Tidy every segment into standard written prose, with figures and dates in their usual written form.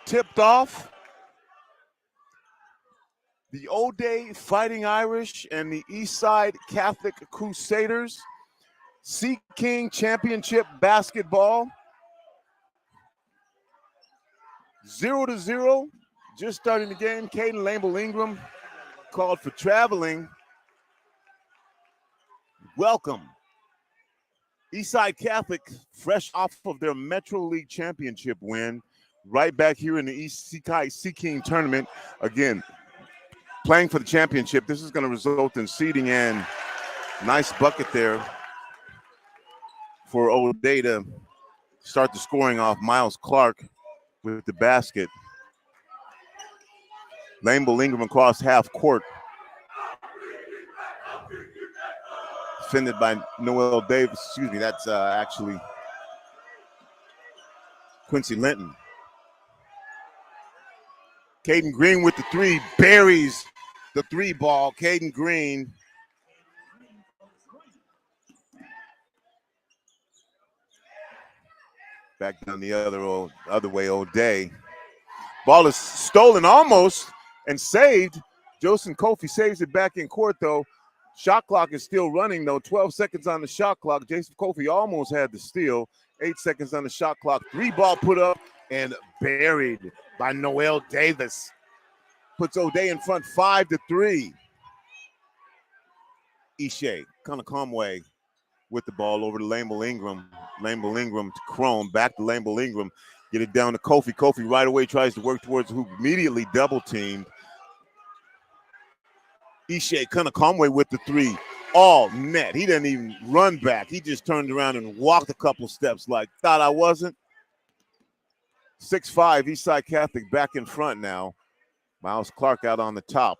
tipped off. The O'Day Fighting Irish and the Eastside Catholic Crusaders. Sea King Championship basketball. 0-0. Just starting the game. Caden Lamble-Ingram called for traveling. Welcome. Eastside Catholic, fresh off of their Metro League Championship win, right back here in the East Sea King tournament. Again, playing for the championship. This is going to result in seeding, and nice bucket there for O'Day to start the scoring off. Miles Clark with the basket. Lamble-Ingram across half court. Defended by Noel Davis. Excuse me, that's actually Quincy Linton. Caden Green with the three, buries the three ball. Caden Green. Back down the other way, O'Day. Ball is stolen almost and saved. Joseph Kofi saves it back in court, though. Shot clock is still running, though. 12 seconds on the shot clock. Jason Kofi almost had the steal. 8 seconds on the shot clock. Three ball put up and buried by Noel Davis. Puts O'Day in front 5-3. Ishe Conway with the ball over to Lamble-Ingram. Lamble-Ingram to Crone. Back to Lamble-Ingram. Get it down to Kofi. Kofi right away tries to work towards the hoop. Immediately double teamed. Ishe Conway with the three. All net. He didn't even run back. He just turned around and walked a couple steps like, thought I wasn't. 6'5", Eastside Catholic back in front now. Miles Clark out on the top.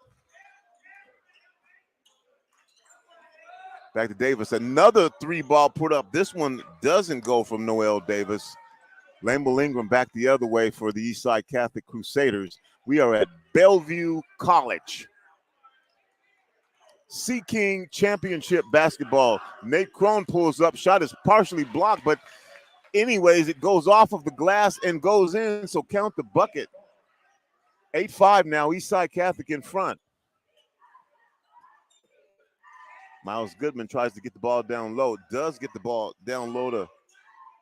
Back to Davis. Another three ball put up. This one doesn't go from Noel Davis. Lamble-Ingram back the other way for the Eastside Catholic Crusaders. We are at Bellevue College. Sea King Championship basketball. Nate Crone pulls up. Shot is partially blocked, but anyways, it goes off of the glass and goes in, so count the bucket. 8-5 now, Eastside Catholic in front. Miles Goodman tries to get the ball down low. Does get the ball down low to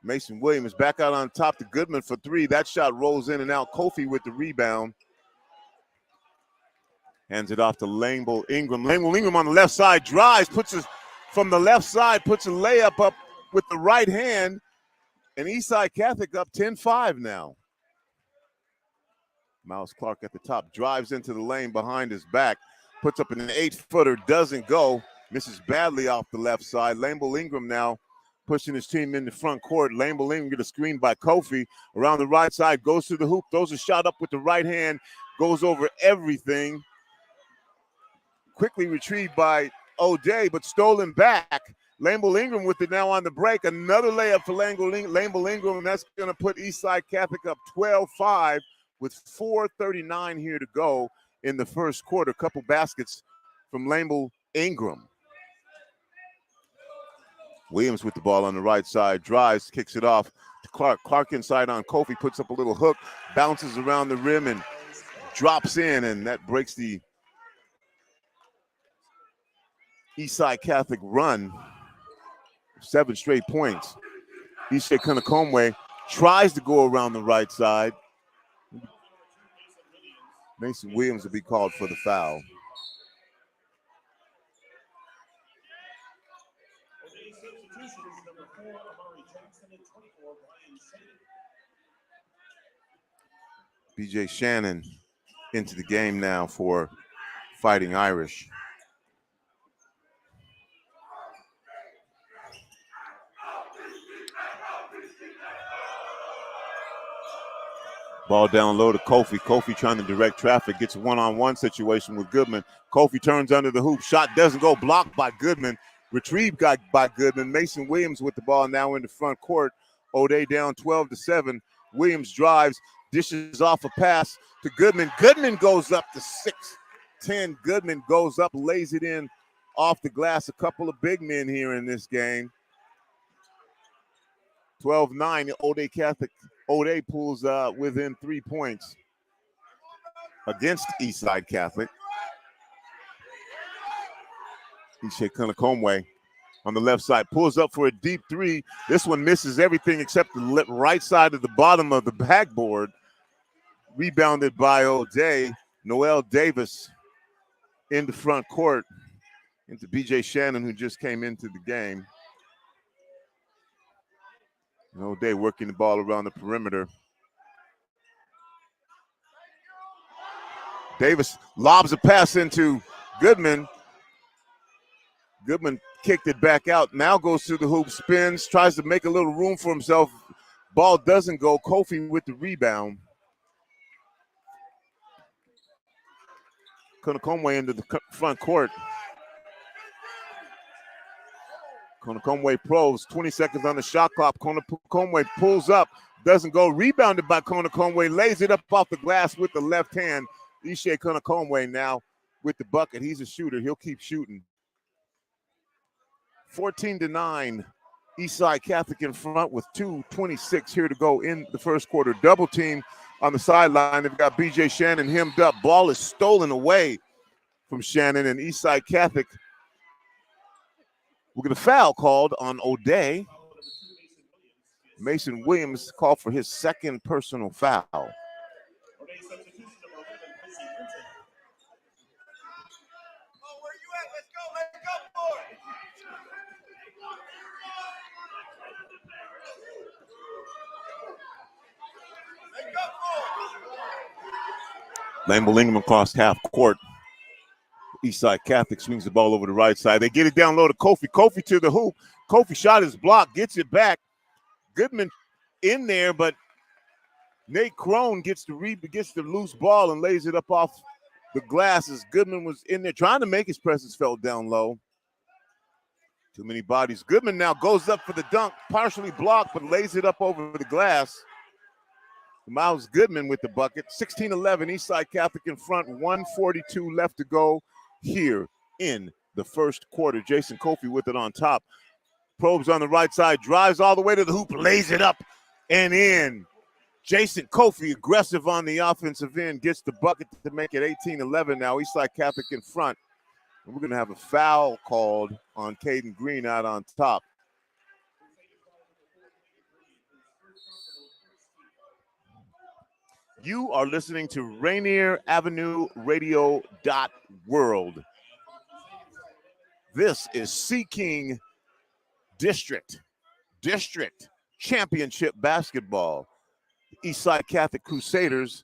Mason Williams. Back out on top to Goodman for three. That shot rolls in and out. Kofi with the rebound. Hands it off to Lamble-Ingram. Lamble-Ingram on the left side drives, puts it from the left side, puts a layup up with the right hand. And Eastside Catholic up 10-5 now. Miles Clark at the top, drives into the lane behind his back, puts up an 8-footer, doesn't go, misses badly off the left side. Lamble-Ingram now pushing his team in the front court. Lamble-Ingram get a screen by Kofi around the right side, goes to the hoop, throws a shot up with the right hand, goes over everything. Quickly retrieved by O'Day, but stolen back. Lamble-Ingram with it now on the break. Another layup for Lamble-Ingram, and that's going to put Eastside Catholic up 12-5 with 4:39 here to go in the first quarter. Couple baskets from Lamble-Ingram. Williams with the ball on the right side, drives, kicks it off to Clark. Clark inside on Kofi, puts up a little hook, bounces around the rim and drops in, and that breaks the Eastside Catholic run. 7 straight points. Ishe Conway tries to go around the right side. Mason Williams will be called for the foul. BJ Shannon into the game now for Fighting Irish. Ball down low to Kofi. Kofi trying to direct traffic. Gets a one-on-one situation with Goodman. Kofi turns under the hoop. Shot doesn't go. Blocked by Goodman. Retrieved by Goodman. Mason Williams with the ball now in the front court. O'Day down 12-7. Williams drives. Dishes off a pass to Goodman. Goodman goes up to 6'10". Goodman goes up, lays it in off the glass. A couple of big men here in this game. 12-9. O'Day Catholic O'Day pulls within 3 points against Eastside Catholic. Ishe Conway on the left side pulls up for a deep three. This one misses everything except the right side of the bottom of the backboard. Rebounded by O'Day. Noel Davis in the front court into B.J. Shannon, who just came into the game. And O'Day working the ball around the perimeter. Davis lobs a pass into Goodman. Goodman kicked it back out. Now goes to the hoop, spins, tries to make a little room for himself. Ball doesn't go. Kofi with the rebound. Conway into the front court. Conway probes, 20 seconds on the shot clock. Conway pulls up, doesn't go. Rebounded by Conway, lays it up off the glass with the left hand. Ishe Conway now with the bucket. He's a shooter. He'll keep shooting. 14-9. Eastside Catholic in front with 2:26 here to go in the first quarter. Double team on the sideline. They've got B.J. Shannon hemmed up. Ball is stolen away from Shannon, and Eastside Catholic will get a foul called on O'Day. Mason Williams called for his second personal foul. Lane Bellingham across half court. Eastside Catholic swings the ball over the right side. They get it down low to Kofi. Kofi to the hoop. Kofi shot his block, gets it back. Goodman in there, but Nate Crone gets the loose ball and lays it up off the glass as Goodman was in there trying to make his presence felt down low. Too many bodies. Goodman now goes up for the dunk, partially blocked, but lays it up over the glass. Miles Goodman with the bucket. 16-11, Eastside Catholic in front. 1:42 left to go here in the first quarter. Jason Kofi with it on top. Probes on the right side, drives all the way to the hoop, lays it up and in. Jason Kofi, aggressive on the offensive end, gets the bucket to make it 18-11 now. Eastside Catholic in front. And we're going to have a foul called on Caden Green out on top. You are listening to Rainier Avenue Radio .world. This is Sea-King District Championship basketball. Eastside Catholic Crusaders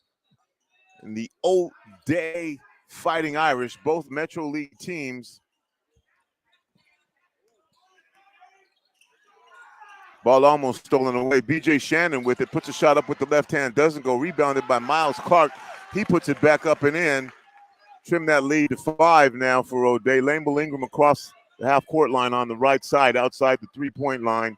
and the O'Day Fighting Irish, both Metro League teams. Ball almost stolen away. B.J. Shannon with it, puts a shot up with the left hand, doesn't go. Rebounded by Miles Clark. He puts it back up and in. Trim that lead to 5 now for O'Day. Lane Bellingham across the half-court line on the right side, outside the three-point line.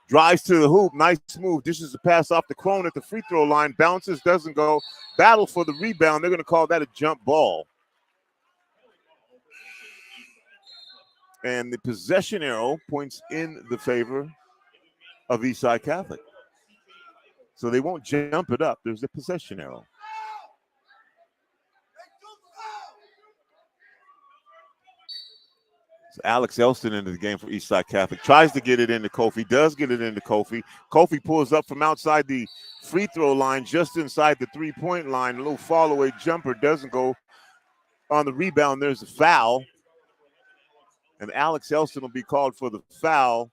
Drives to the hoop, nice move. Dishes the pass off to Crone at the free throw line. Bounces, doesn't go. Battle for the rebound. They're going to call that a jump ball. And the possession arrow points in the favor of Eastside Catholic. So they won't jump it up. There's a possession arrow. So Alex Elston into the game for Eastside Catholic. Tries to get it into Kofi. Does get it into Kofi. Kofi pulls up from outside the free throw line, just inside the three-point line. A little fall-away jumper. Doesn't go on the rebound. There's a foul. And Alex Elston will be called for the foul.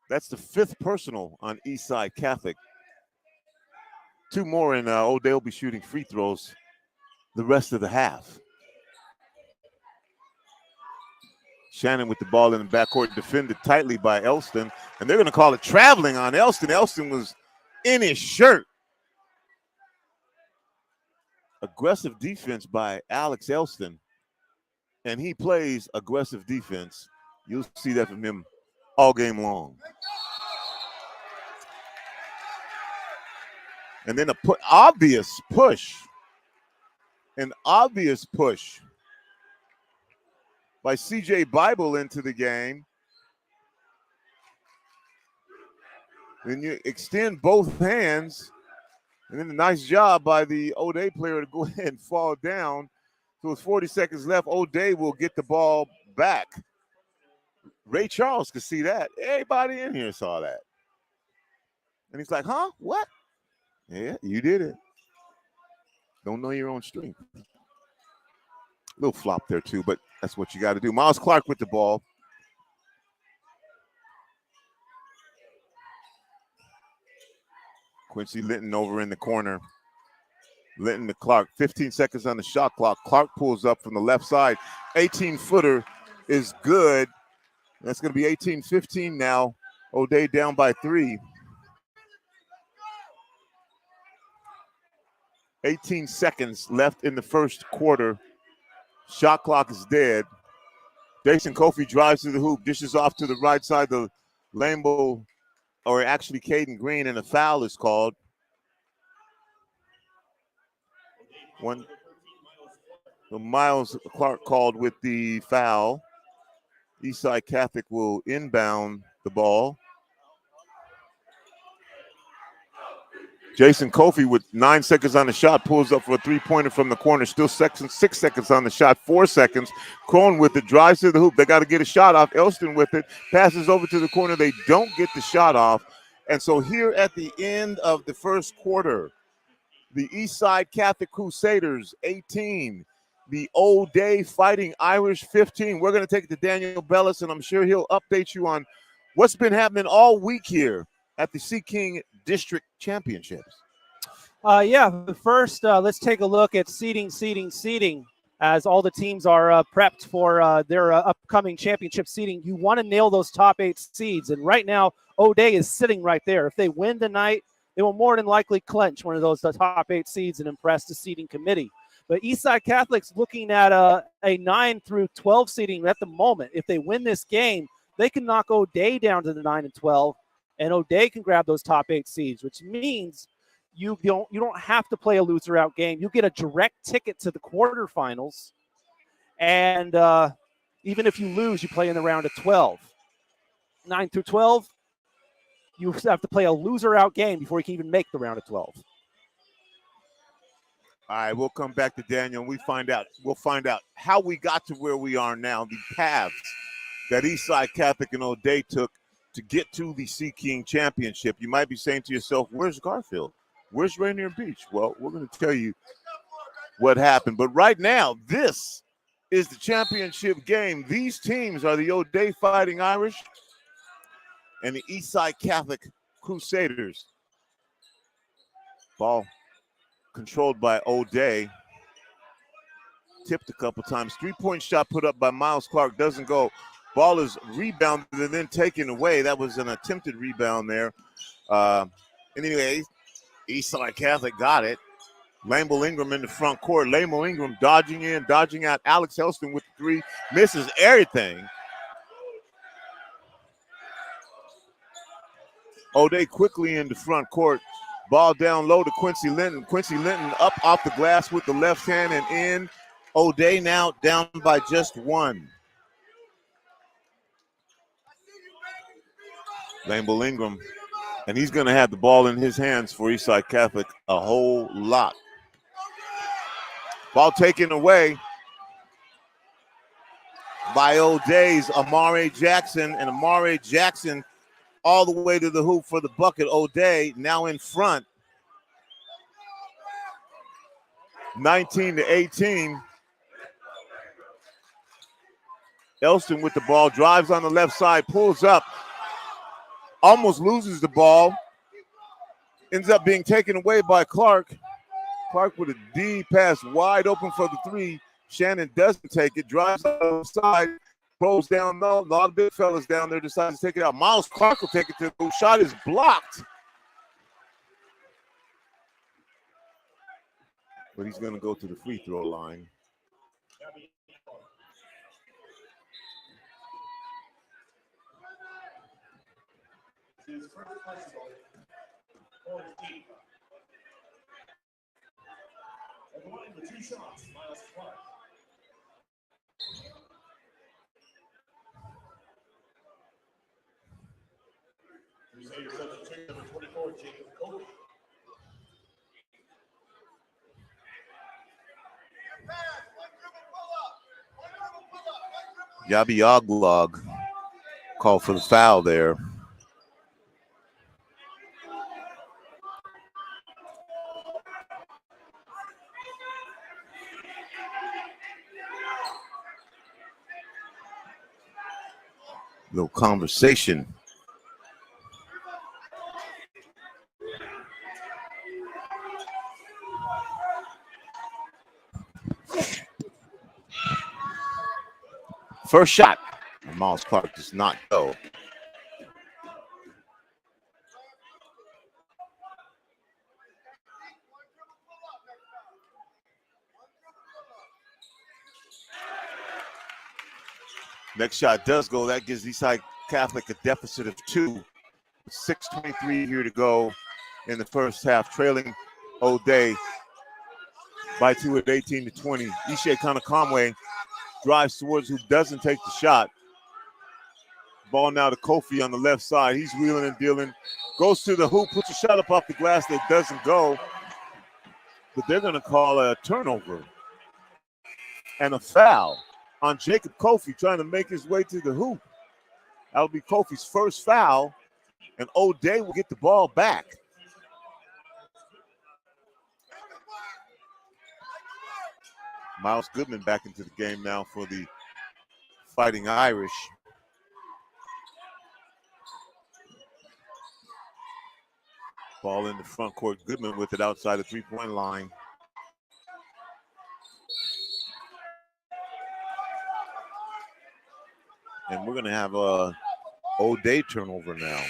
That's the 5th personal on Eastside Catholic. 2 more, and O'Day will be shooting free throws the rest of the half. Shannon with the ball in the backcourt, defended tightly by Elston, and they're going to call it traveling on Elston. Elston was in his shirt. Aggressive defense by Alex Elston, and he plays aggressive defense. You'll see that from him all game long. And then an obvious push by C.J. Bible into the game. Then you extend both hands, and then a nice job by the O'Day player to go ahead and fall down. So with 40 seconds left, O'Day will get the ball back. Ray Charles could see that. Everybody in here saw that. And he's like, huh? What? Yeah, you did it. Don't know your own strength. Little flop there too, but that's what you got to do. Miles Clark with the ball. Quincy Linton over in the corner. Linton to Clark. 15 seconds on the shot clock. Clark pulls up from the left side. 18-footer is good. That's going to be 18-15 now. O'Day down by 3. 18 seconds left in the first quarter. Shot clock is dead. Jason Kofi drives to the hoop, dishes off to the right side. The Lambeau, or actually Caden Green, and a foul is called. Miles Clark called with the foul. Eastside Catholic will inbound the ball. Jason Kofi with 9 seconds on the shot pulls up for a three-pointer from the corner. Still 6 seconds on the shot, 4 seconds. Crone with it, drives to the hoop. They got to get a shot off. Elston with it, passes over to the corner. They don't get the shot off. And so here at the end of the first quarter, the Eastside Catholic Crusaders 18, the O'Day Fighting Irish 15. We're going to take it to Daniel Bellis, and I'm sure he'll update you on what's been happening all week here at the Sea King District Championships. But first, let's take a look at seeding, as all the teams are prepped for their upcoming championship seeding. You want to nail those top 8 seeds, and right now, O'Day is sitting right there. If they win tonight, they will more than likely clinch one of those top 8 seeds and impress the seeding committee. But Eastside Catholic's looking at a 9 through 12 seeding at the moment. If they win this game, they can knock O'Day down to the 9 and 12, and O'Day can grab those top 8 seeds, which means you don't have to play a loser out game. You get a direct ticket to the quarterfinals, and even if you lose, you play in the round of 12. 9 through 12, you have to play a loser out game before you can even make the round of 12. All right, we'll come back to Daniel and we'll find out how we got to where we are now, the paths that Eastside Catholic and O'Day took to get to the Sea King Championship. You might be saying to yourself, where's Garfield? Where's Rainier Beach? Well, we're going to tell you what happened. But right now, this is the championship game. These teams are the O'Day Fighting Irish and the Eastside Catholic Crusaders. Ball controlled by O'Day. Tipped a couple times. 3-point shot put up by Miles Clark. Doesn't go. Ball is rebounded and then taken away. That was an attempted rebound there. Anyway, Eastside Catholic got it. Lambeau Ingram in the front court. Lambeau Ingram dodging in, dodging out. Alex Elston with the 3. Misses everything. O'Day quickly in the front court. Ball down low to Quincy Linton. Quincy Linton up off the glass with the left hand and in. O'Day now down by just 1. Lambeau Ingram, and he's going to have the ball in his hands for Eastside Catholic a whole lot. Ball taken away by O'Day's Amare Jackson, and Amare Jackson all the way to the hoop for the bucket. O'Day now in front, 19-18. Elston with the ball, drives on the left side, pulls up, almost loses the ball, ends up being taken away by Clark. Clark with a D pass wide open for the 3. Shannon doesn't take it, drives on the side, throws down low. A lot of big fellas down there decides to take it out. Miles Clark will take it to the hoop. Shot is blocked. But he's going to go to the free throw line. Yabi Oglog called for the foul there. Little conversation. First shot. Miles Clark does not go. Next shot does go. That gives Eastside Catholic a deficit of 2. 6:23 here to go in the first half, trailing O'Day by 2 at 18-20. Ishe Conway drives towards who doesn't take the shot. Ball now to Kofi on the left side. He's wheeling and dealing. Goes to the hoop, puts a shot up off the glass that doesn't go. But they're going to call a turnover and a foul on Jacob Kofi trying to make his way to the hoop. That'll be Kofi's first foul, and O'Day will get the ball back. Miles Goodman back into the game now for the Fighting Irish. Ball in the front court. Goodman with it outside the three-point line. And we're going to have a O'Day turnover now.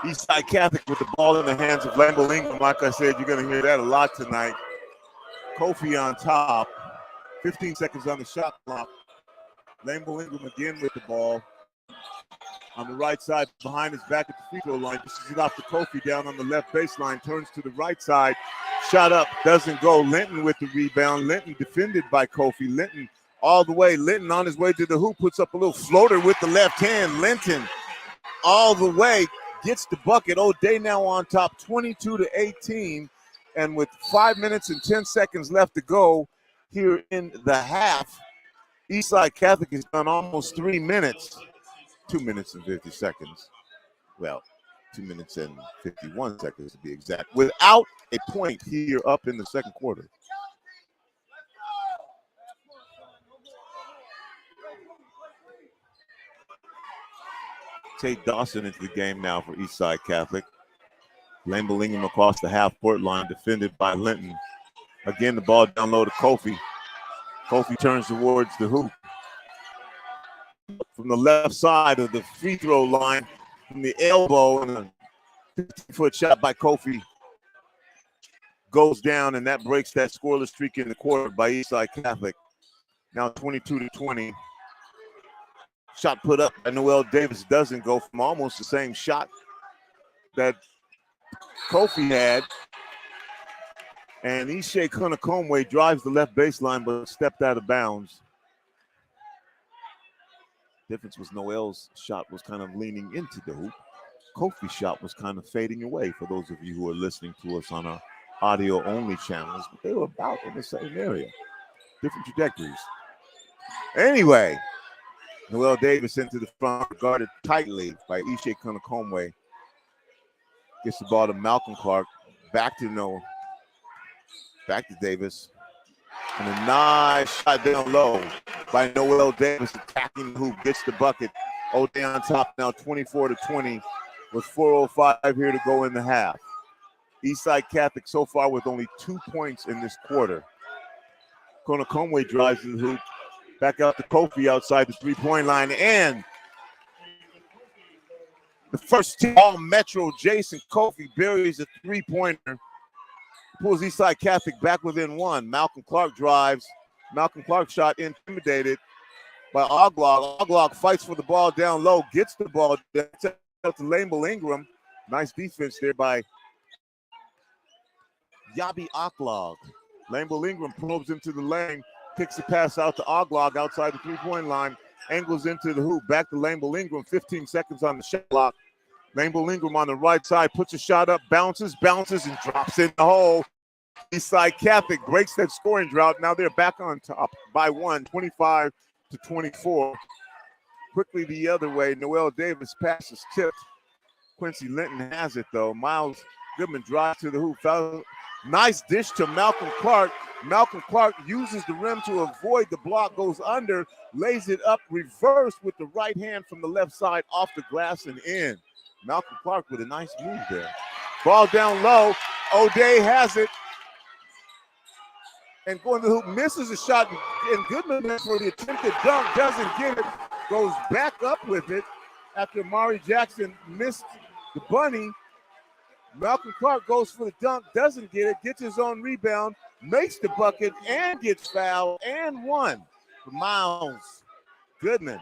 Eastside Catholic with the ball in the hands of Lambo Ingram. Like I said, you're going to hear that a lot tonight. Kofi on top. 15 seconds on the shot clock. Lambo Ingram again with the ball. On the right side, behind his back at the free throw line. This is it off to Kofi down on the left baseline. Turns to the right side. Shot up, doesn't go. Linton with the rebound. Linton defended by Kofi. Linton all the way. Linton on his way to the hoop. Puts up a little floater with the left hand. Linton all the way. Gets the bucket. O'Day now on top, 22-18. And with 5 minutes and 10 seconds left to go here in the half, Eastside Catholic has done almost 3 minutes. 2 minutes and 50 seconds. Well, 2 minutes and 51 seconds to be exact. Without a point here up in the second quarter. Tate Dawson into the game now for Eastside Catholic. Lane Bellingham across the half-court line, defended by Linton. Again, the ball down low to Kofi. Kofi turns towards the hoop. From the left side of the free throw line, from the elbow, and a 50-foot shot by Kofi goes down, and that breaks that scoreless streak in the quarter by Eastside Catholic. Now 22-20. Shot put up by Noel Davis doesn't go from almost the same shot that Kofi had. And Ishe Conway drives the left baseline but stepped out of bounds. Difference was Noel's shot was kind of leaning into the hoop. Kofi's shot was kind of fading away for those of you who are listening to us on our audio-only channels. But they were about in the same area. Different trajectories. Anyway, Noel Davis into the front, guarded tightly by Ishe Conway. Gets the ball to Malcolm Clark. Back to Davis. And a nice shot down low by Noel Davis, attacking the hoop, gets the bucket. O'Day on top now, 24-20, with 4:05 here to go in the half. Eastside Catholic so far with only 2 points in this quarter. Conway drives to the hoop. Back out to Kofi outside the three-point line. And the first team all-Metro, Jason Kofi, buries a three-pointer. Pulls Eastside Catholic back within one. Malcolm Clark drives. Malcolm Clark shot intimidated by Oglog. Oglog fights for the ball down low, gets the ball down to Lamel Ingram. Nice defense there by Yabi Oglog. Lambeau Ingram probes into the lane, kicks the pass out to Oglog outside the three-point line, angles into the hoop, back to Lambeau Ingram, 15 seconds on the shot clock. Lambeau Ingram on the right side, puts a shot up, bounces, and drops in the hole. Eastside Catholic breaks that scoring drought. Now they're back on top by 25-24. Quickly the other way, Noel Davis pass is tipped. Quincy Linton has it, though. Miles Goodman drives to the hoop. Nice dish to Malcolm Clark. Malcolm Clark uses the rim to avoid the block, goes under, lays it up, reverse with the right hand from the left side off the glass and in. Malcolm Clark with a nice move there. Ball down low. O'Day has it. And going to the hoop, misses a shot, and Goodman for the attempted dunk, doesn't get it, goes back up with it after Mari Jackson missed the bunny. Malcolm Clark goes for the dunk, doesn't get it, gets his own rebound, makes the bucket, and gets fouled, and one for Miles Goodman.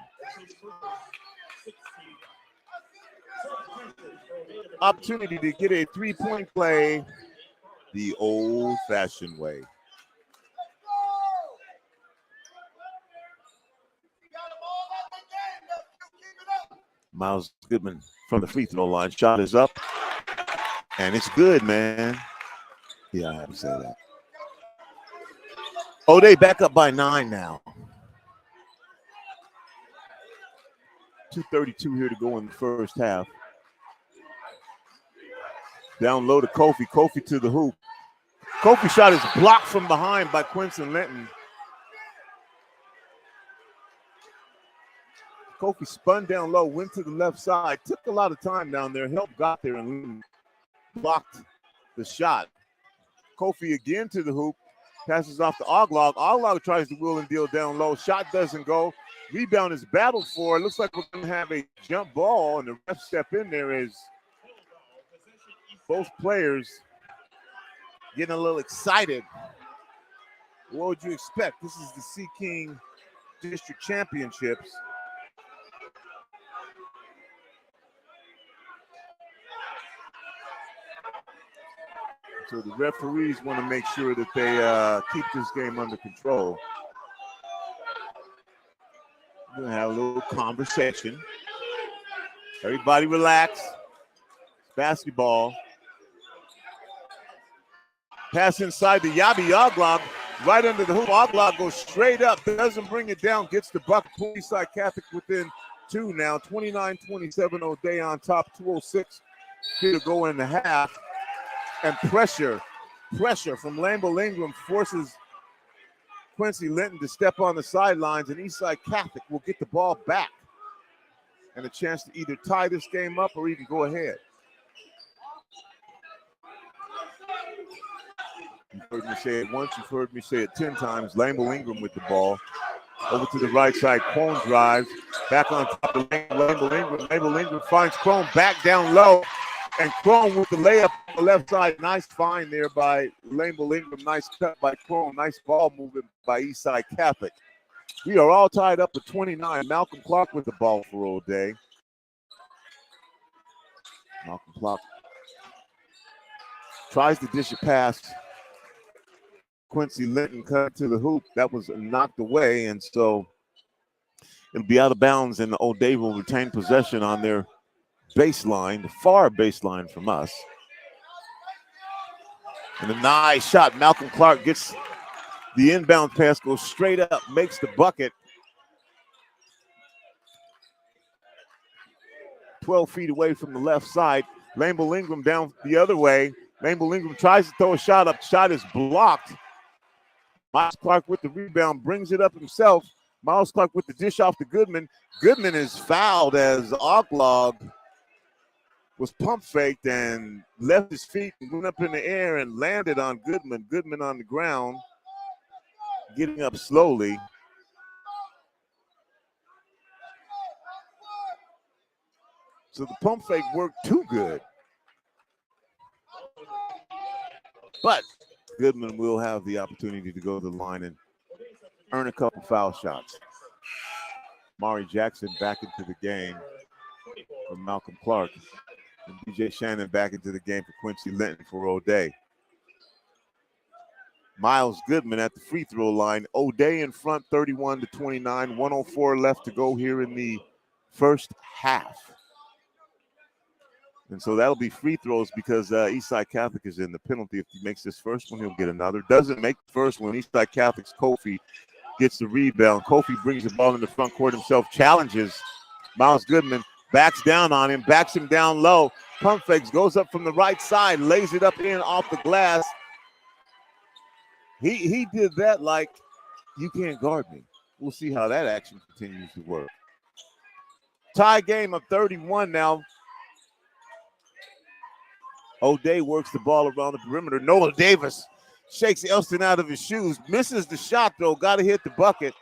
Opportunity to get a three-point play the old-fashioned way. Miles Goodman from the free throw line. Shot is up. And it's good, man. Yeah, I have to say that. O'Day back up by 9 now. 2:32 here to go in the first half. Down low to Kofi. Kofi to the hoop. Kofi shot is blocked from behind by Quincy Linton. Kofi spun down low, went to the left side, took a lot of time down there, help got there and blocked the shot. Kofi again to the hoop, passes off to Oglog. Oglog tries to wheel and deal down low. Shot doesn't go. Rebound is battled for. It looks like we're going to have a jump ball, and the ref step in there as both players getting a little excited. What would you expect? This is the Sea King District Championships. So the referees want to make sure that they keep this game under control. We're going to have a little conversation. Everybody relax. It's basketball. Pass inside to Yabi Oglog. Right under the hoop. Oglog goes straight up. Doesn't bring it down. Gets the bucket. Eastside Catholic within 2 now. 29-27. O'Day on top. 2:06 here to go in the half. And pressure from Lambeau Ingram forces Quincy Linton to step on the sidelines, and Eastside Catholic will get the ball back and a chance to either tie this game up or even go ahead. You've heard me say it once, you've heard me say it 10 times. Lambeau Ingram with the ball. Over to the right side, Crone drives. Back on top of Lambeau Ingram. Lambeau Ingram finds Crone back down low. And Crone with the layup on the left side. Nice find there by Lambeau Ingram. Nice cut by Crone. Nice ball movement by Eastside Catholic. We are all tied up at 29. Malcolm Clark with the ball for O'Day. Malcolm Clark tries to dish a pass. Quincy Linton cut to the hoop. That was knocked away, and so it'll be out of bounds, and the O'Day will retain possession on their baseline, the far baseline from us. And a nice shot. Malcolm Clark gets the inbound pass, goes straight up, makes the bucket. 12 feet away from the left side. Lambeau Ingram down the other way. Lambeau Ingram tries to throw a shot up. Shot is blocked. Miles Clark with the rebound, brings it up himself. Miles Clark with the dish off to Goodman. Goodman is fouled as Oglog was pump faked and left his feet and went up in the air and landed on Goodman. Goodman on the ground, getting up slowly. So the pump fake worked too good. But Goodman will have the opportunity to go to the line and earn a couple foul shots. Mari Jackson back into the game for Malcolm Clark. And DJ Shannon back into the game for Quincy Linton for O'Day. Miles Goodman at the free throw line. O'Day in front, 31-29. 104 left to go here in the first half. And so that'll be free throws because Eastside Catholic is in the penalty. If he makes this first one, he'll get another. Doesn't make the first one. Eastside Catholic's Kofi gets the rebound. Kofi brings the ball in the front court himself, challenges Miles Goodman, backs down on him, backs him down low. Pump fakes, goes up from the right side, lays it up in off the glass. He did that like, you can't guard me. We'll see how that action continues to work. Tie game of 31 now. O'Day works the ball around the perimeter. Noah Davis shakes Elston out of his shoes. Misses the shot, though. Got to hit the bucket.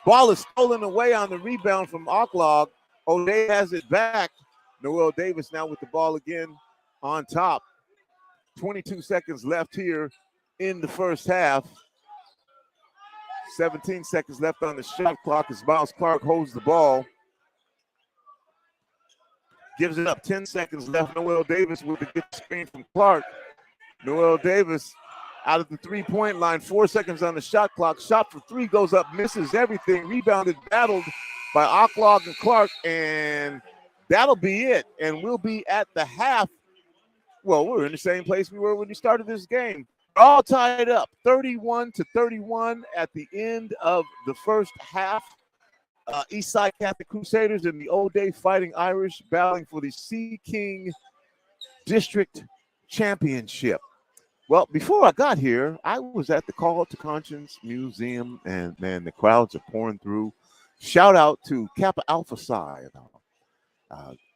Ball is stolen away on the rebound from Ocklog. O'Day has it back. Noel Davis now with the ball again on top. 22 seconds left here in the first half. 17 seconds left on the shot clock as Miles Clark holds the ball. Gives it up, 10 seconds left. Noel Davis with a good screen from Clark. Noel Davis out of the three-point line, 4 seconds on the shot clock. Shot for three, goes up, misses everything. Rebounded, battled by Ocklog and Clark, and that'll be it. And we'll be at the half. Well, we're in the same place we were when we started this game. All tied up, 31-31 at the end of the first half. Eastside Catholic Crusaders and the O'Day Fighting Irish battling for the Sea King District Championship. Well, before I got here, I was at the Call to Conscience Museum, and man, the crowds are pouring through. Shout out to Kappa Alpha Psi,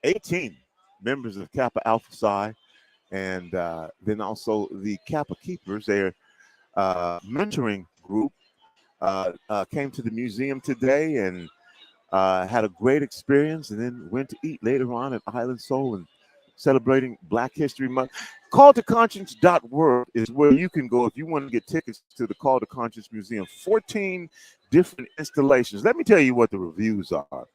18 members of Kappa Alpha Psi, and then also the Kappa Keepers, their mentoring group, came to the museum today and had a great experience, and then went to eat later on at Island Soul and celebrating Black History Month. CallToConscience.org is where you can go if you want to get tickets to the Call to Conscience Museum. 14 different installations. Let me tell you what the reviews are.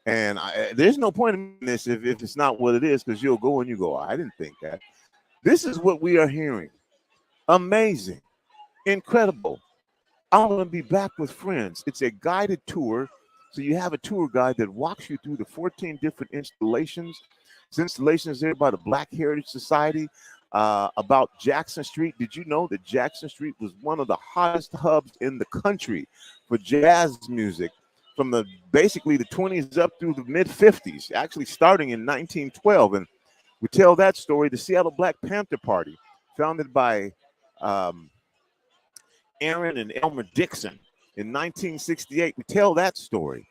And there's no point in this if it's not what it is, because you'll go and you go, I didn't think that. This is what we are hearing. Amazing. Incredible. I want to be back with friends. It's a guided tour. So you have a tour guide that walks you through the 14 different installations. This installation is there by the Black Heritage Society about Jackson Street. Did you know that Jackson Street was one of the hottest hubs in the country for jazz music from basically the 20s up through the mid-50s, actually starting in 1912. And we tell that story. The Seattle Black Panther Party, founded by Aaron and Elmer Dixon in 1968. We tell that story.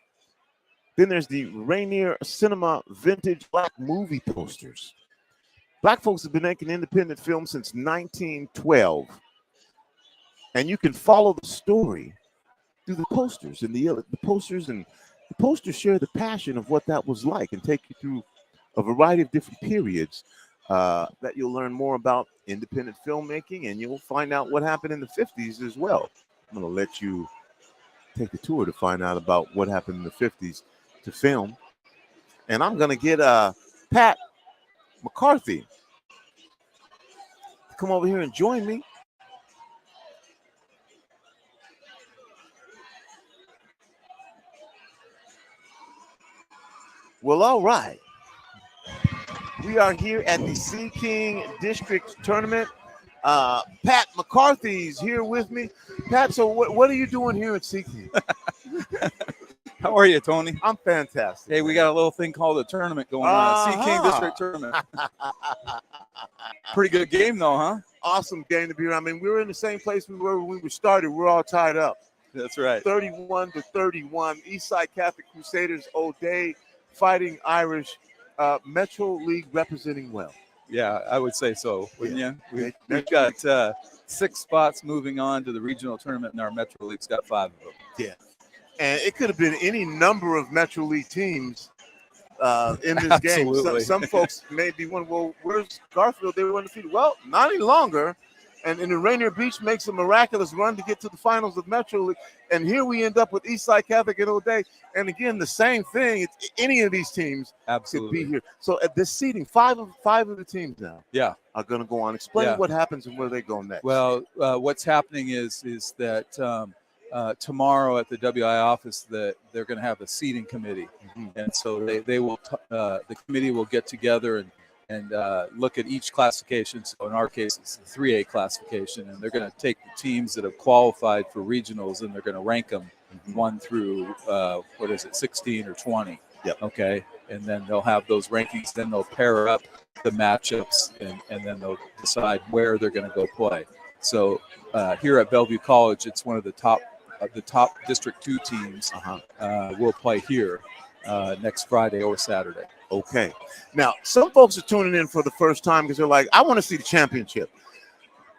Then there's the Rainier Cinema Vintage Black Movie Posters. Black folks have been making independent films since 1912. And you can follow the story through the posters. And the posters share the passion of what that was like and take you through a variety of different periods that you'll learn more about independent filmmaking, and you'll find out what happened in the 50s as well. I'm going to let you take the tour to find out about what happened in the 50s to film. And I'm going to get Pat McCarthy to come over here and join me. Well, all right. We are here at the Sea King District Tournament. Pat McCarthy's here with me. Pat, so what are you doing here at Sea King? How are you, Tony? I'm fantastic. Hey, we got a little thing called a tournament going on. Sea King District Tournament. Pretty good game, though, huh? Awesome game to be around. I mean, we were in the same place we were when we started. We're all tied up. That's right. 31-31. Eastside Catholic Crusaders, O'Day Fighting Irish, Metro League representing well. Yeah, I would say so, wouldn't you? We've got 6 spots moving on to the regional tournament, and our Metro League's got 5 of them. Yeah. And it could have been any number of Metro League teams in this game. Some folks may be wondering, well, where's Garfield? They were undefeated. Well, not any longer. And the Rainier Beach makes a miraculous run to get to the finals of Metro League. And here we end up with Eastside Catholic and O'Day. And again, the same thing. It's, any of these teams could be here. So at this seeding, five of the teams now are going to go on. Explain what happens and where they go next. Well, what's happening is that tomorrow at the WIAA office that they're going to have a seeding committee. And so they will the committee will get together and look at each classification. So in our case, it's the 3A classification, and they're going to take the teams that have qualified for regionals and they're going to rank them 1 through 16 or 20. Yep. Okay, and then they'll have those rankings. Then they'll pair up the matchups, and then they'll decide where they're going to go play. So here at Bellevue College, it's one of the top District 2 teams will play here next Friday or Saturday. Okay. Now, some folks are tuning in for the first time because they're like, I want to see the championship.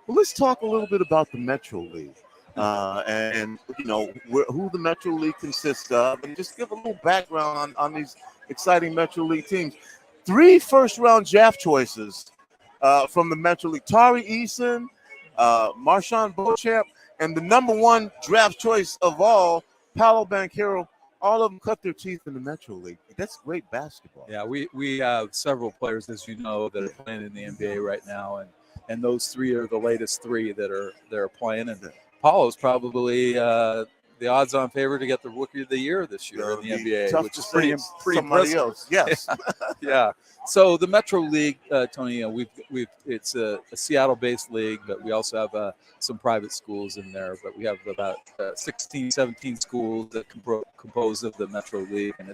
Well, let's talk a little bit about the Metro League and you know, who the Metro League consists of, and just give a little background on these exciting Metro League teams. 3 first-round draft choices from the Metro League. Tari Eason, Marshawn Beauchamp, and the #1 draft choice of all, Paolo Banchero. All of them cut their teeth in the Metro League. That's great basketball. Yeah, we have several players, as you know, that are playing in the NBA right now, and those 3 are the latest 3 that are playing. And Paulo's probably the odds-on favorite to get the Rookie of the Year this year in the NBA, which is pretty impressive. Else. Yes. Yeah. So the Metro League, Tony, it's a Seattle-based league, but we also have some private schools in there. But we have about 16, 17 schools that compose of the Metro League, and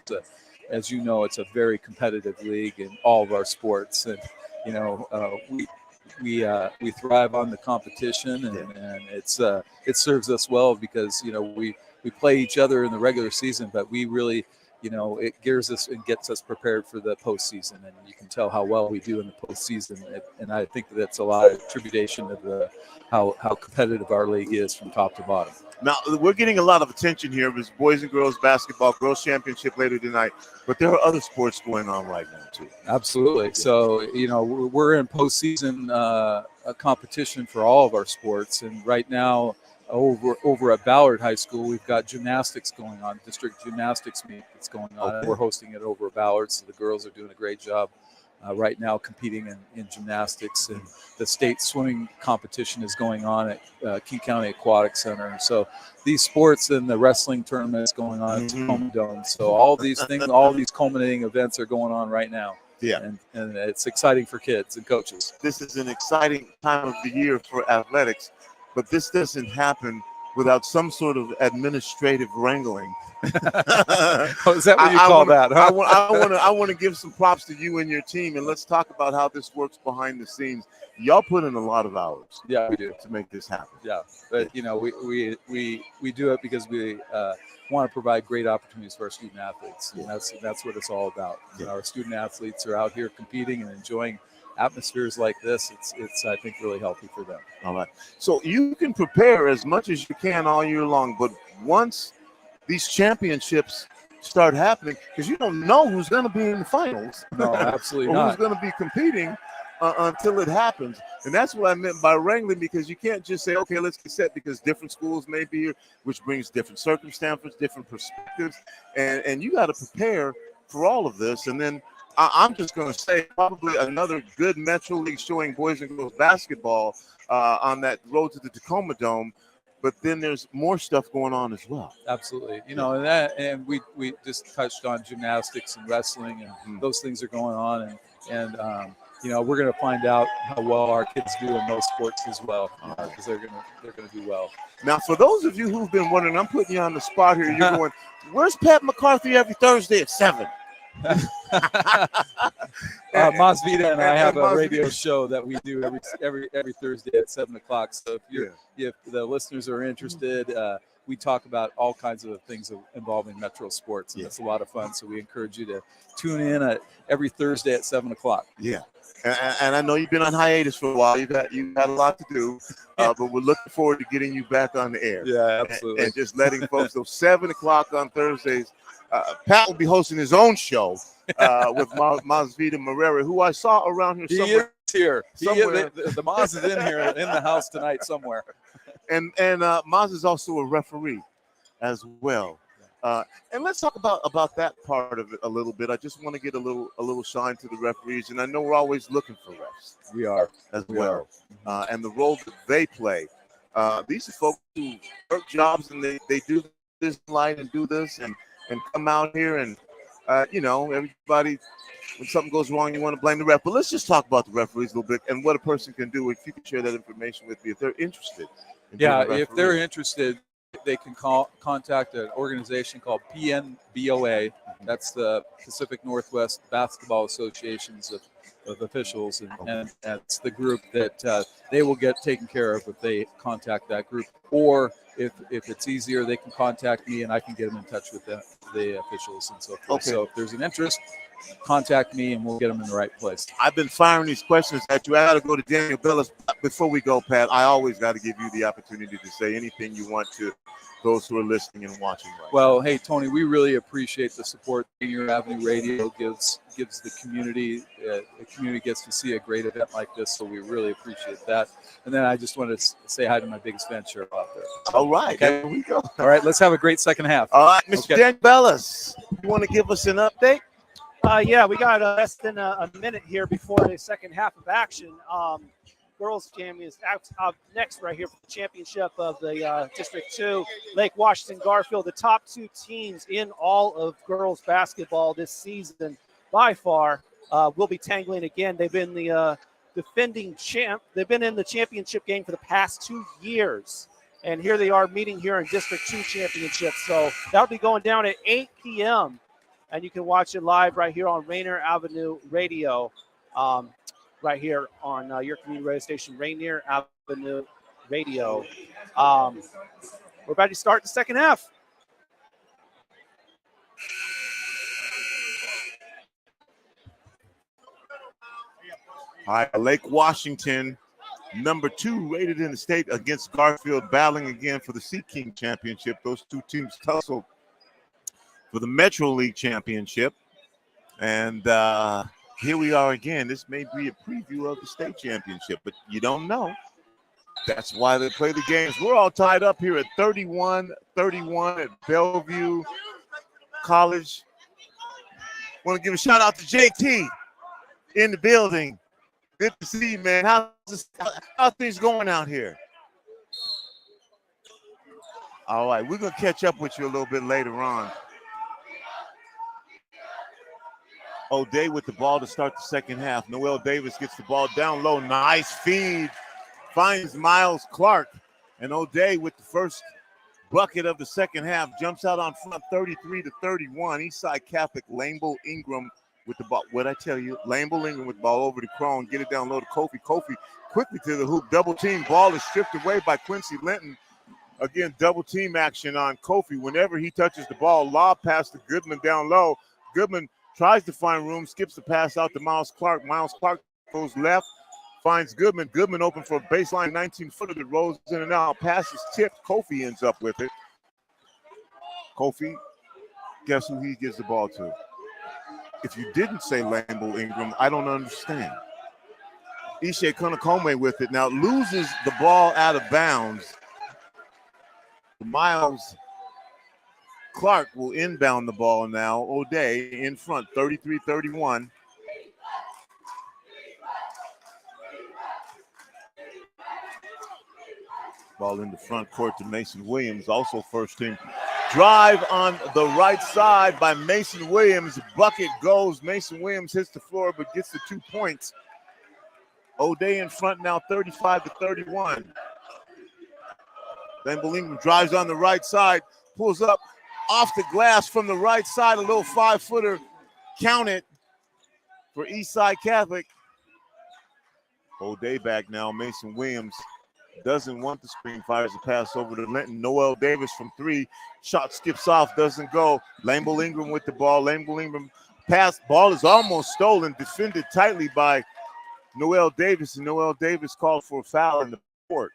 as you know, it's a very competitive league in all of our sports. And you know, we thrive on the competition, and it serves us well because you know we play each other in the regular season, but we really, you know, it gears us and gets us prepared for the postseason, and you can tell how well we do in the postseason. And I think that's a lot of attribution of how competitive our league is from top to bottom. Now, we're getting a lot of attention here. There's boys and girls basketball, girls championship later tonight, but there are other sports going on right now too. Absolutely. So, you know, we're in postseason competition for all of our sports, and right now, over at Ballard High School, we've got gymnastics going on, district gymnastics meet that's going on. Okay. We're hosting it over at Ballard, so the girls are doing a great job right now competing in gymnastics. And the state swimming competition is going on at King County Aquatic Center. And so these sports and the wrestling tournament is going on at Tacoma Dome. So all these things, all these culminating events are going on right now. Yeah. And it's exciting for kids and coaches. This is an exciting time of the year for athletics. But this doesn't happen without some sort of administrative wrangling. Oh, is that what you call that? Huh? I want to give some props to you and your team, and let's talk about how this works behind the scenes. Y'all put in a lot of hours. Yeah, we do, to make this happen. Yeah, but you know, we do it because we want to provide great opportunities for our student athletes, and that's what it's all about. You know, our student athletes are out here competing and enjoying atmospheres like this. It's I think really healthy for them. All right. So you can prepare as much as you can all year long, but once these championships start happening, because you don't know who's going to be in the finals. No, absolutely or not. Who's going to be competing until it happens. And that's what I meant by wrangling, because you can't just say, okay, let's get set, because different schools may be here, which brings different circumstances, different perspectives, and you got to prepare for all of this. And then I'm just going to say probably another good Metro League showing boys and girls basketball on that road to the Tacoma Dome. But then there's more stuff going on as well. Absolutely. You know, and we just touched on gymnastics and wrestling, and those things are going on. And you know, we're going to find out how well our kids do in those sports as well, because they're going to do well. Now, for those of you who've been wondering, I'm putting you on the spot here. You're going, where's Pat McCarthy every Thursday at 7? Masvita and I have a radio show that we do every Thursday at 7:00. So if the listeners are interested, we talk about all kinds of things involving Metro sports, and it's a lot of fun. So we encourage you to tune in every Thursday at 7:00. Yeah. And I know you've been on hiatus for a while. You've had a lot to do, but we're looking forward to getting you back on the air. Yeah, absolutely. And just letting folks know 7:00 on Thursdays. Pat will be hosting his own show with Masvita Marrera, who I saw around here somewhere. here. Somewhere. The Maz is in here in the house tonight somewhere. And Maz is also a referee as well. And let's talk about that part of it a little bit. I just want to get a little shine to the referees, and I know we're always looking for refs. We are as well, and the role that they play. These are folks who work jobs and they do this line and do this and come out here and everybody, when something goes wrong, you want to blame the ref. But let's just talk about the referees a little bit and what a person can do. If you can share that information with me, if they're interested. If they're interested, they can contact an organization called PNBOA. That's the Pacific Northwest Basketball Associations of officials, and that's the group that they will get taken care of if they contact that group. Or if it's easier, they can contact me and I can get them in touch with the officials and so forth. Okay. So if there's an interest, contact me and we'll get them in the right place. I've been firing these questions at you. I got to go to Daniel Bellis. Before we go, Pat, I always got to give you the opportunity to say anything you want to those who are listening and watching right now. Hey, Tony, we really appreciate the support Rainier Avenue Radio gives the community. The community gets to see a great event like this, so we really appreciate that. And then I just want to say hi to my biggest fan, Cheryl, out there. All right, okay. There we go. All right, let's have a great second half. All right, Mr. Daniel Bellis, you want to give us an update? Yeah, we got less than a minute here before the second half of action. Girls Jam is up next right here for the championship of the District 2. Lake Washington Garfield, the top two teams in all of girls basketball this season by far, will be tangling again. They've been the defending champ. They've been in the championship game for the past 2 years. And here they are meeting here in District 2 championship. So that'll be going down at 8 p.m. And you can watch it live right here on Rainier Avenue Radio. Right here on your community radio station, Rainier Avenue Radio. We're about to start the second half. All right, Lake Washington, number 2 rated in the state against Garfield, battling again for the Sea King Championship. Those two teams tussle for the Metro League Championship. And here we are again. This may be a preview of the state championship, but you don't know. That's why they play the games. We're all tied up here at 31-31 at Bellevue College. Want to give a shout out to JT in the building. Good to see you, man. How's things going out here? All right, we're going to catch up with you a little bit later on. O'Day with the ball to start the second half. Noel Davis gets the ball down low. Nice feed. Finds Miles Clark. And O'Day with the first bucket of the second half. Jumps out on front 33-31. Eastside Catholic, Lambeau Ingram with the ball. What'd I tell you? Lambeau Ingram with the ball over to Crone. Get it down low to Kofi. Kofi quickly to the hoop. Double team. Ball is stripped away by Quincy Linton. Again, double team action on Kofi. Whenever he touches the ball, lob pass to Goodman down low. Goodman tries to find room, skips the pass out to Miles Clark. Miles Clark goes left, finds Goodman. Goodman open for a baseline 19-footer that rolls in and out. Pass is tipped. Kofi ends up with it. Kofi, guess who he gives the ball to? If you didn't say Lambeau Ingram, I don't understand. Ishe Kunakome with it. Now loses the ball out of bounds. Miles Clark will inbound the ball now. O'Day in front, 33-31. Ball in the front court to Mason Williams, also first team. Drive on the right side by Mason Williams. Bucket goes. Mason Williams hits the floor but gets the 2 points. O'Day in front now, 35-31. Then Ingram drives on the right side, pulls up off the glass from the right side, a little 5-footer. Count it for Eastside Catholic. O'Day back now. Mason Williams doesn't want the screen, fires a pass over to Linton. Noel Davis from 3. Shot skips off, doesn't go. Lambeau Ingram with the ball. Lambeau Ingram pass. Ball is almost stolen, defended tightly by Noel Davis, and Noel Davis called for a foul in the court.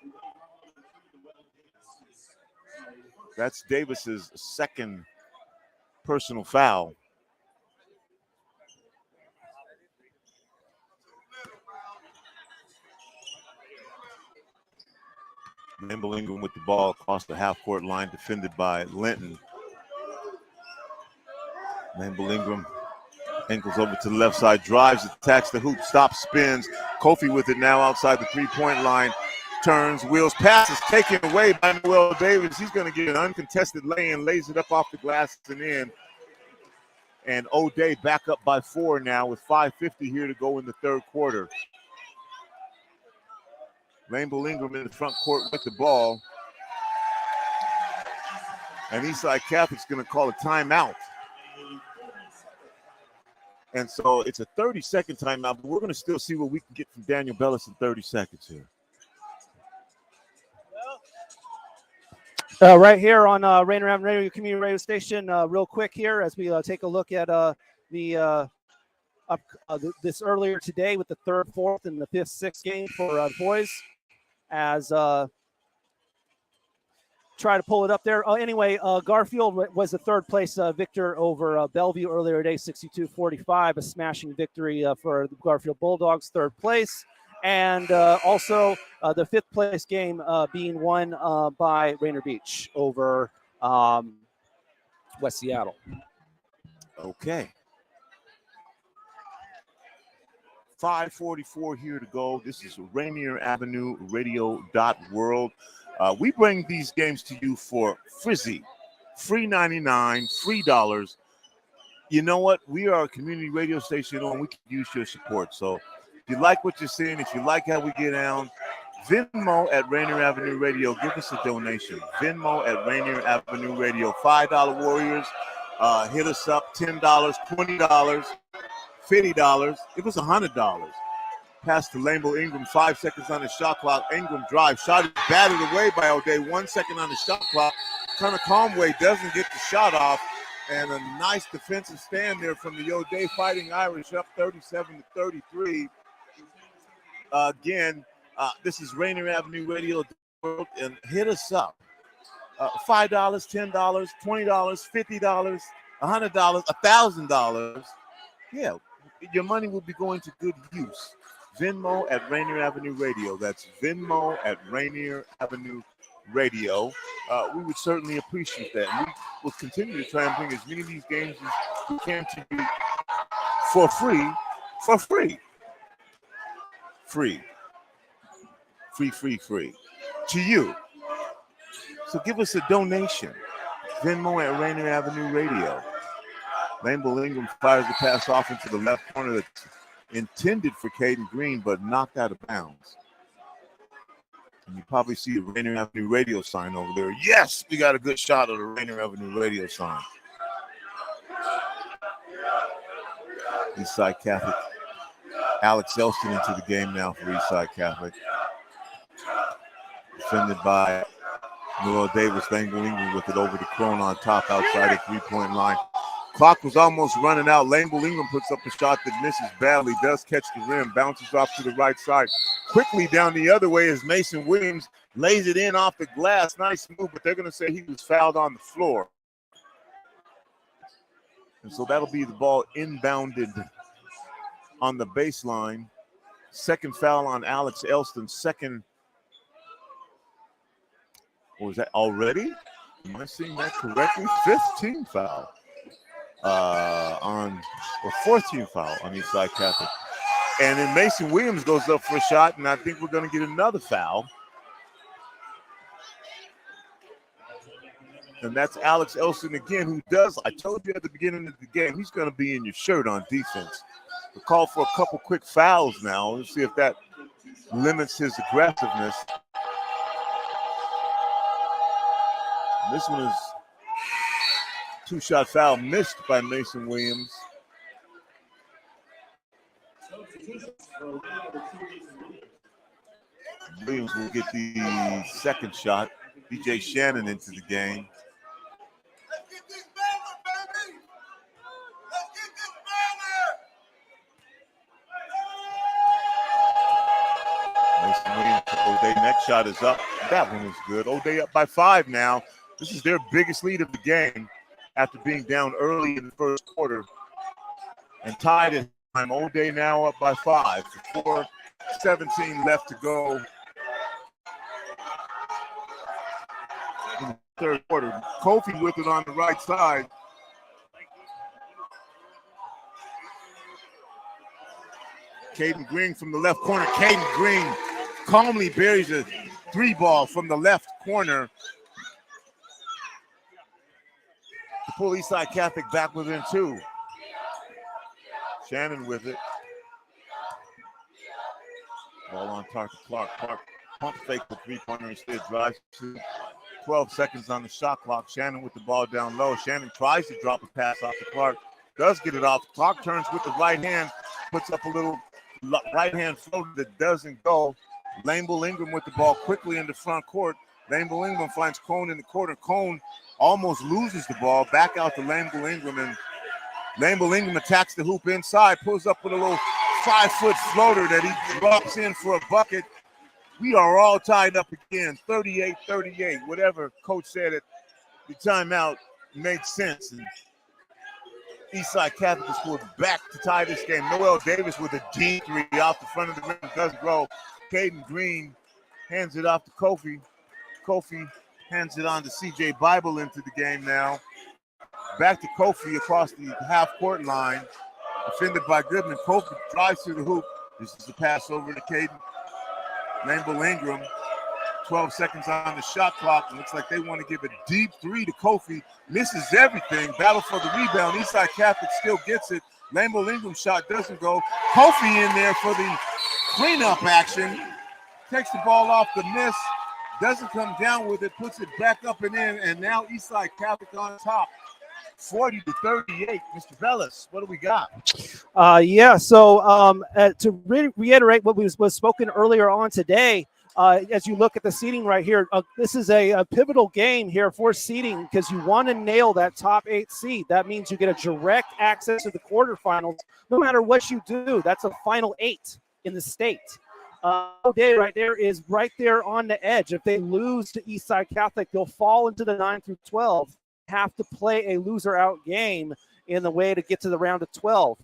That's Davis's second personal foul. Lambeau Ingram with the ball across the half-court line, defended by Linton. Lambeau Ingram ankles over to the left side, drives, attacks the hoop, stops, spins. Kofi with it now outside the three-point line. Turns, wheels, passes taken away by Noel Davis. He's going to get an uncontested lay-in, lays it up off the glass and in. And O'Day back up by 4 now with 5:50 here to go in the third quarter. Lambeau Ingram in the front court with the ball. And Eastside Catholic's going to call a timeout. And so it's a 30-second timeout, but we're going to still see what we can get from Daniel Bellis in 30 seconds here. Right here on Rainier Avenue Radio Community Radio Station, real quick here as we take a look at this earlier today with the third, fourth, and the fifth, sixth game for the boys. As try to pull it up there. Anyway, Garfield was the third place victor over Bellevue earlier today, 62-45, a smashing victory for the Garfield Bulldogs, third place. And also the fifth place game being won by Rainier Beach over West Seattle. Okay. 5:44 here to go. This is Rainier Avenue Radio.world. We bring these games to you for Frizzy. Free 99, free dollars. You know what? We are a community radio station and we can use your support. So if you like what you're seeing, if you like how we get down, Venmo at Rainier Avenue Radio. Give us a donation. Venmo at Rainier Avenue Radio. $5 Warriors. Hit us up. $10, $20, $50. Give us $100. Pass to Lambeau Ingram. 5 seconds on the shot clock. Ingram drives. Shot is batted away by O'Day. 1 second on the shot clock. Connor Conway doesn't get the shot off. And a nice defensive stand there from the O'Day Fighting Irish, up 37-33. Again, this is Rainier Avenue Radio, and hit us up. $5, $10, $20, $50, $100, $1,000. Yeah, your money will be going to good use. Venmo at Rainier Avenue Radio. That's Venmo at Rainier Avenue Radio. We would certainly appreciate that. And we will continue to try and bring as many of these games as we can to you for free. Free to you. So give us a donation. Venmo at Rainier Avenue Radio. Lambeau Ingram fires the pass off into the left corner that's intended for Caden Green, but knocked out of bounds. And you probably see a Rainier Avenue Radio sign over there. Yes, we got a good shot of the Rainier Avenue Radio sign. Eastside Catholic. Alex Elston into the game now for Eastside Catholic. Defended by Noel Davis. Lambeau Ingram with it over to Crone on top outside the three-point line. Clock was almost running out. Lambeau Ingram puts up a shot that misses badly, does catch the rim, bounces off to the right side. Quickly down the other way as Mason Williams lays it in off the glass. Nice move, but they're going to say he was fouled on the floor. And so that'll be the ball inbounded on the baseline. Second foul on Alex Elston. Second. Or was that already? Am I seeing that correctly? 15th foul. Fourth team foul on Eastside Catholic. And then Mason Williams goes up for a shot, and I think we're going to get another foul. And that's Alex Elston again, who does, I told you at the beginning of the game, he's going to be in your shirt on defense. We'll call for a couple quick fouls now. Let's see if that limits his aggressiveness. And this one is two-shot foul missed by Mason Williams. Williams will get the second shot. DJ Shannon into the game. Mason Williams to O'Day. Next shot is up. That one is good. O'Day up by 5 now. This is their biggest lead of the game after being down early in the first quarter. And tied in time. O'Day now up by 5. 4:17 left to go third quarter. Kofi with it on the right side. Caden Green from the left corner. Caden Green calmly buries a three ball from the left corner to pull Eastside Catholic back within two. Shannon with it. Ball on target to Clark. Clark pump fake the three-pointer instead, drives to 12 seconds on the shot clock. Shannon with the ball down low. Shannon tries to drop a pass off to Clark. Does get it off. Clark turns with the right hand, puts up a little right-hand floater that doesn't go. Lane-Bull Ingram with the ball quickly in the front court. Lane-Bull Ingram finds Cone in the corner. Cone almost loses the ball. Back out to Lane-Bull Ingram, and Lane-Bull Ingram attacks the hoop inside, pulls up with a little 5-foot floater that he drops in for a bucket. We are all tied up again, 38-38. Whatever coach said at the timeout made sense. And Eastside Catholic has scored back to tie this game. Noel Davis with a deep three off the front of the rim, doesn't go. Caden Green hands it off to Kofi. Kofi hands it on to CJ Bible into the game now. Back to Kofi across the half-court line. Defended by Goodman. Kofi drives to the hoop. This is the pass over to Caden. Lane-Bull Ingram. 12 seconds on the shot clock. Looks like they want to give a deep three to Kofi. Misses everything. Battle for the rebound. Eastside Catholic still gets it. Lane-Bull Ingram shot doesn't go. Kofi in there for the cleanup action. Takes the ball off the miss. Doesn't come down with it. Puts it back up and in. And now Eastside Catholic on top. 40-38. Mr. Bellis, what do we got? To reiterate what was spoken earlier on today, as you look at the seeding right here, this is a pivotal game here for seeding because you want to nail that top 8 seed. That means you get a direct access to the quarterfinals no matter what you do. That's a final 8 in the state. O'Day right there is right there on the edge. If they lose to Eastside Catholic, they'll fall into the 9 through 12. Have to play a loser out game in the way to get to the round of 12.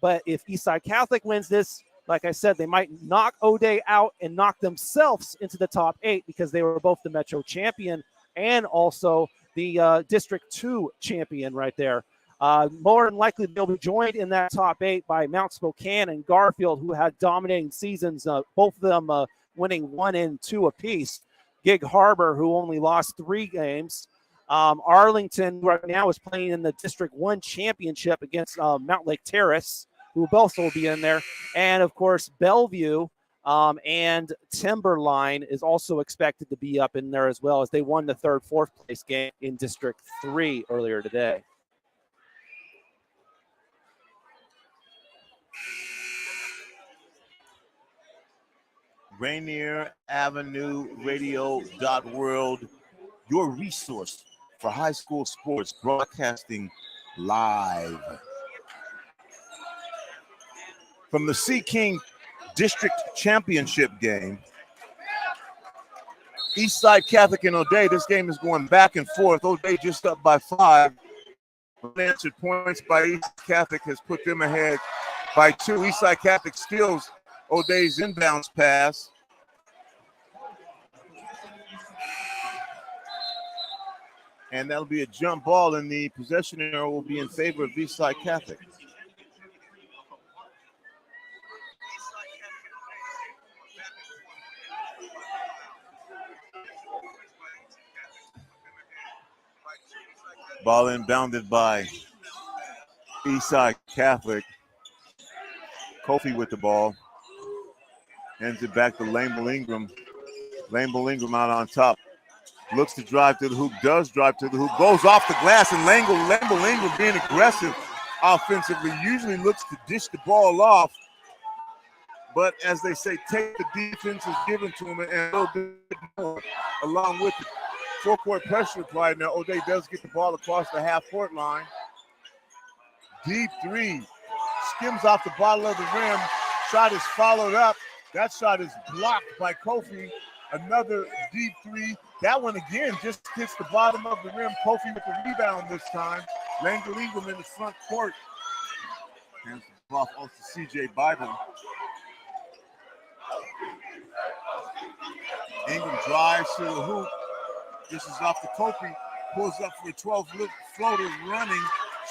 But if Eastside Catholic wins this, like I said, they might knock O'Day out and knock themselves into the top 8 because they were both the Metro champion and also the District 2 champion right there. More than likely, they'll be joined in that top 8 by Mount Spokane and Garfield, who had dominating seasons, both of them winning 1 and 2 apiece. Gig Harbor, who only lost 3 games. Arlington right now is playing in the District 1 championship against Mount Lake Terrace, who both will be in there. And, of course, Bellevue and Timberline is also expected to be up in there as well, as they won the 3rd, 4th place game in District 3 earlier today. Rainier Avenue Radio.world, your resource for high school sports, broadcasting live from the Sea King District Championship game. Eastside Catholic and O'Day. This game is going back and forth. O'Day just up by 5. Unanswered points by East Catholic has put them ahead by 2. Eastside Catholic steals O'Day's inbounds pass. And that'll be a jump ball, and the possession arrow will be in favor of Eastside Catholic. Ball inbounded by Eastside Catholic. Kofi with the ball. Hands it back to Lane-Bull Ingram. Lane-Bull Ingram out on top. Looks to drive to the hoop, does drive to the hoop, goes off the glass, and Lane-Bull Ingram being aggressive offensively usually looks to dish the ball off. But as they say, take the defense is given to him and a little bit more along with the four-court pressure applied. Now O'Day does get the ball across the half-court line. Deep three, skims off the bottom of the rim. Shot is followed up. That shot is blocked by Kofi. Another deep three. That one again just hits the bottom of the rim. Kofi with the rebound this time. Lane-Bull Ingram in the front court. Hands the ball off to CJ Bible. Ingram drives to the hoop. This is off the Kofi. Pulls up for a 12-foot floater running.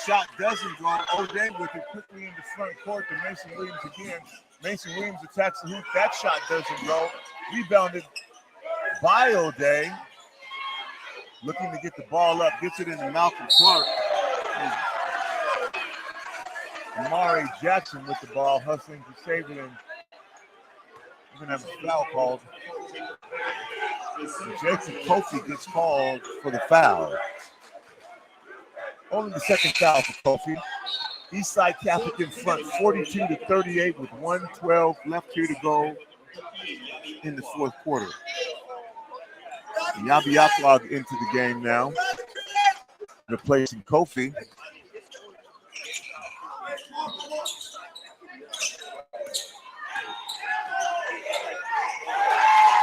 Shot doesn't go. O'Day with it quickly in the front court to Mason Williams again. Mason Williams attacks the hoop. That shot doesn't go. Rebounded by O'Day. Looking to get the ball up. Gets it into Malcolm Clark. Amari Jackson with the ball, hustling to save it, and we're going to have a foul called. Jason Kofi gets called for the foul. Only the second foul for Kofi. Eastside Catholic in front, 42-38 with 1:12 left here to go in the fourth quarter. Yabi Aklog into the game now, replacing Kofi.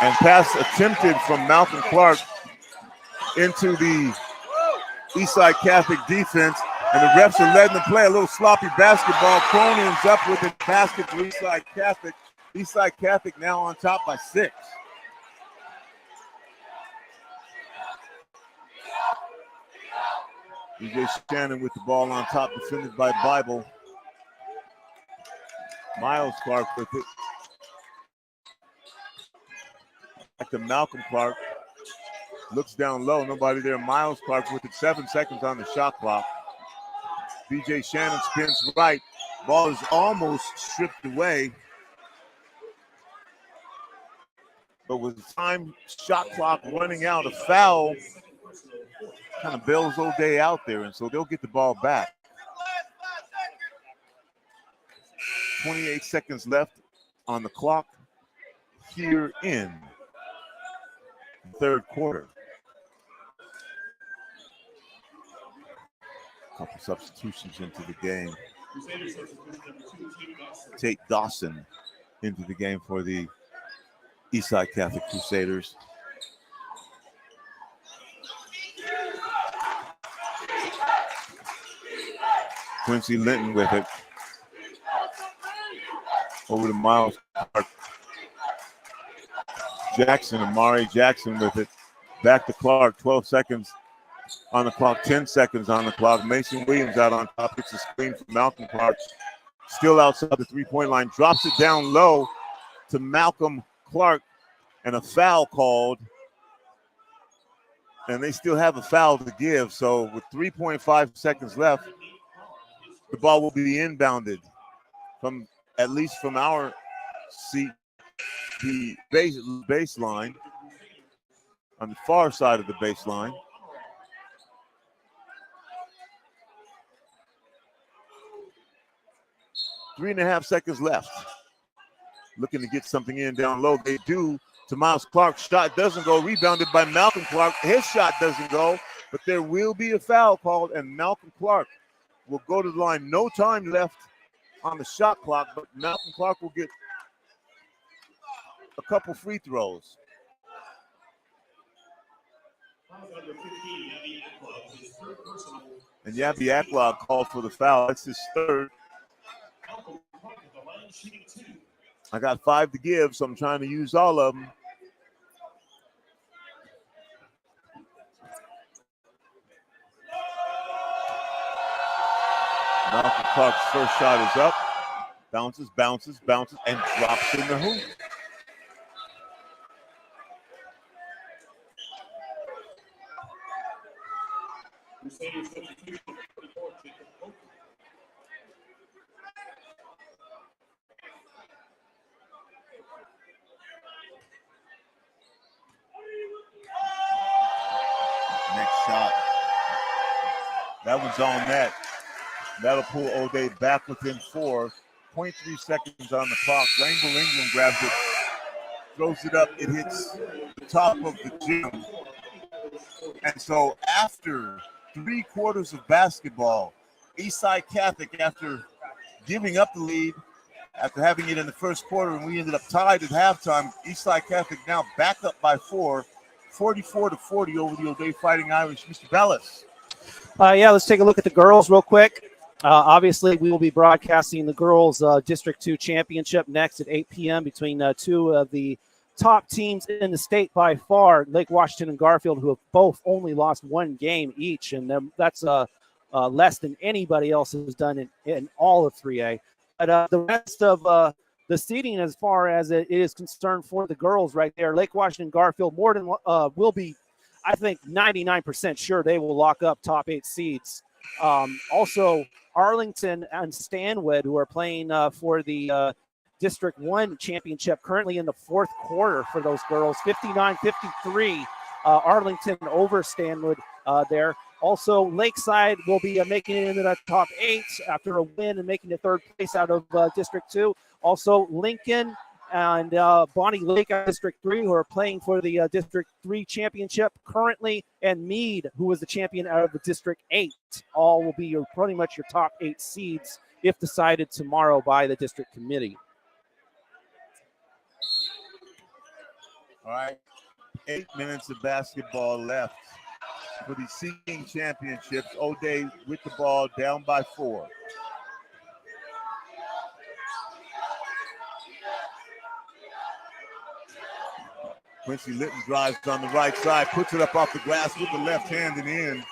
And pass attempted from Malcolm Clark into the Eastside Catholic defense. And the refs are letting them play a little sloppy basketball. Cronin's up with the basket for Eastside Catholic. Eastside Catholic now on top by 6. DJ Shannon with the ball on top, defended by Bible. Miles Clark with it. Back to Malcolm Clark. Looks down low, nobody there. Miles Clark with it, 7 seconds on the shot clock. DJ Shannon spins right. Ball is almost stripped away. But with the time shot clock running out, a foul kind of bails O'Day out there, and so they'll get the ball back. 28 seconds left on the clock here in the third quarter. A couple substitutions into the game. Tate Dawson into the game for the Eastside Catholic Crusaders. Quincy Linton with it. Over to Miles Clark. Jackson, Amari Jackson with it. Back to Clark, 12 seconds on the clock, 10 seconds on the clock. Mason Williams out on top. It's a screen from Malcolm Clark. Still outside the three-point line. Drops it down low to Malcolm Clark, and a foul called. And they still have a foul to give. So with 3.5 seconds left, the ball will be inbounded from, at least from our seat, the baseline, on the far side of the baseline. Three and a half seconds left. Looking to get something in down low. They do to Miles Clark. Shot doesn't go. Rebounded by Malcolm Clark. His shot doesn't go, but there will be a foul called, and Malcolm Clark will go to the line. No time left on the shot clock, but Malcolm Clark will get a couple free throws. And Yabi Aklog called for the foul. That's his third. I got 5 to give, so I'm trying to use all of them. Malcolm Clark's first shot is up. Bounces, bounces, bounces, and drops in the hoop. Next shot. That one's on net. That'll pull O'Day back within 4. 0.3 seconds on the clock. Rainbow England grabs it, throws it up. It hits the top of the gym. And so after 3 quarters of basketball, Eastside Catholic, after giving up the lead, after having it in the first quarter, and we ended up tied at halftime, Eastside Catholic now back up by 4, 44-40 over the O'Day Fighting Irish. Mr. Bellis. Yeah, let's take a look at the girls real quick. Obviously, we will be broadcasting the girls' District 2 championship next at 8 p.m. between 2 of the top teams in the state by far, Lake Washington and Garfield, who have both only lost one game each, and that's less than anybody else has done in all of 3A. But the rest of the seeding, as far as it is concerned for the girls right there, Lake Washington and Garfield more than will be, I think, 99% sure they will lock up top 8 seeds. Also, Arlington and Stanwood, who are playing for the District 1 championship, currently in the fourth quarter for those girls, 59-53, Arlington over Stanwood there. Also, Lakeside will be making it into the top 8 after a win and making the third place out of District 2. Also, Lincoln and Bonnie Lake out of District 3, who are playing for the District 3 championship currently, and Meade, who was the champion out of the District 8. All will be pretty much your top 8 seeds if decided tomorrow by the district committee. All right, 8 minutes of basketball left for the seeding championships. O'Day with the ball, down by 4. Quincy Litton drives on the right side, puts it up off the glass with the left hand and in.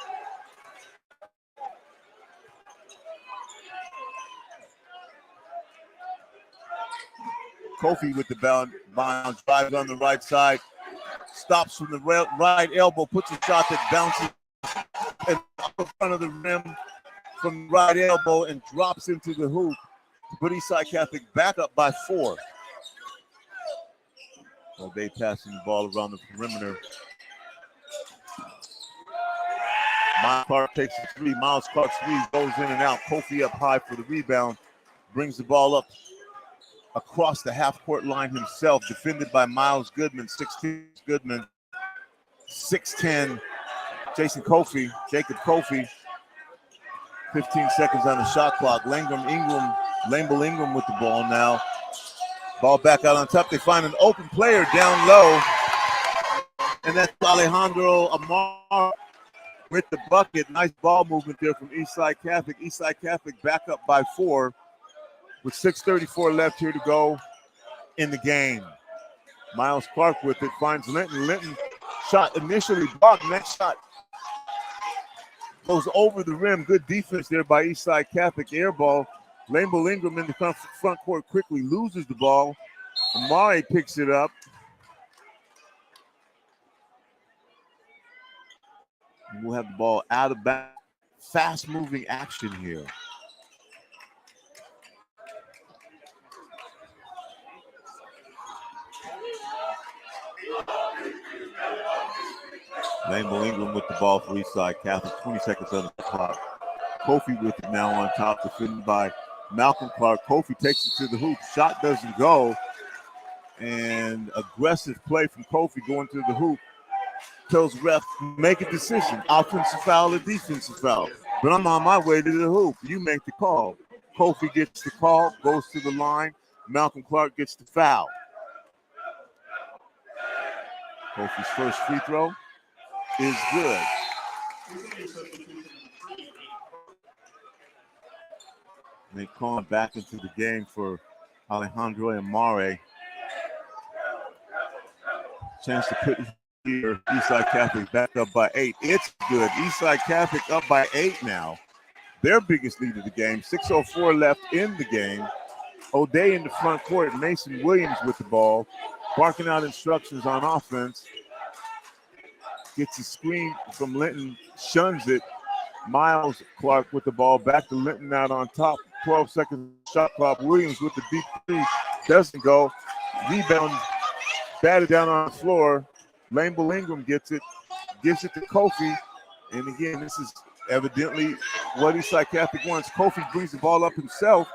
Kofi with the bound, drives on the right side, stops from the right elbow, puts a shot that bounces in front of the rim from the right elbow and drops into the hoop. But Eastside Catholic back up by 4. O'Day passing the ball around the perimeter. Miles Clark takes the 3. Miles Clark's 3 goes in and out. Kofi up high for the rebound. Brings the ball up across the half-court line himself, defended by Miles Goodman, 6'10 Goodman, 6'10 Jacob Kofi. 15 seconds on the shot clock. Lamble Ingram with the ball now. Ball back out on top. They find an open player down low, and that's Alejandro Amar with the bucket. Nice ball movement there from Eastside Catholic. Eastside Catholic back up by 4 with 6:34 left here to go in the game. Miles Clark with it, finds Linton. Linton shot initially blocked. Next shot goes over the rim. Good defense there by Eastside Catholic. Air ball. Lamble Ingram in the front court quickly loses the ball. Amare picks it up. And we'll have the ball out of bounds. Fast-moving action here. Lamble Ingram with the ball for Eastside Catholic. 20 seconds on the clock. Kofi with it now on top, defended by Malcolm Clark. Kofi takes it to the hoop. Shot doesn't go. And aggressive play from Kofi going to the hoop. Tells ref, make a decision. Offensive foul or defensive foul. But I'm on my way to the hoop. You make the call. Kofi gets the call, goes to the line. Malcolm Clark gets the foul. Kofi's first free throw is good. They call him back into the game for Alejandro Amare. Chance to put here Eastside Catholic back up by 8. It's good. Eastside Catholic up by 8 now. Their biggest lead of the game. 6:04 left in the game. O'Day in the front court. Mason Williams with the ball. Barking out instructions on offense. Gets a screen from Linton. Shuns it. Miles Clark with the ball. Back to Linton out on top. 12 seconds shot clock. Williams with the deep 3. Doesn't go. Rebound. Batted down on the floor. Lamble Ingram gets it. Gives it to Kofi. And again, this is evidently what Eastside Catholic wants. Kofi brings the ball up himself.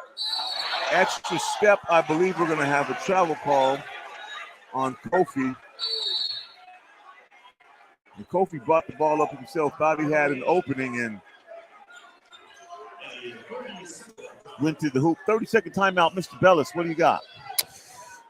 Extra step. I believe we're going to have a travel call on Kofi. And Kofi brought the ball up himself. Thought he had an opening and went to the hoop. 30-second timeout. Mr. Bellis, what do you got?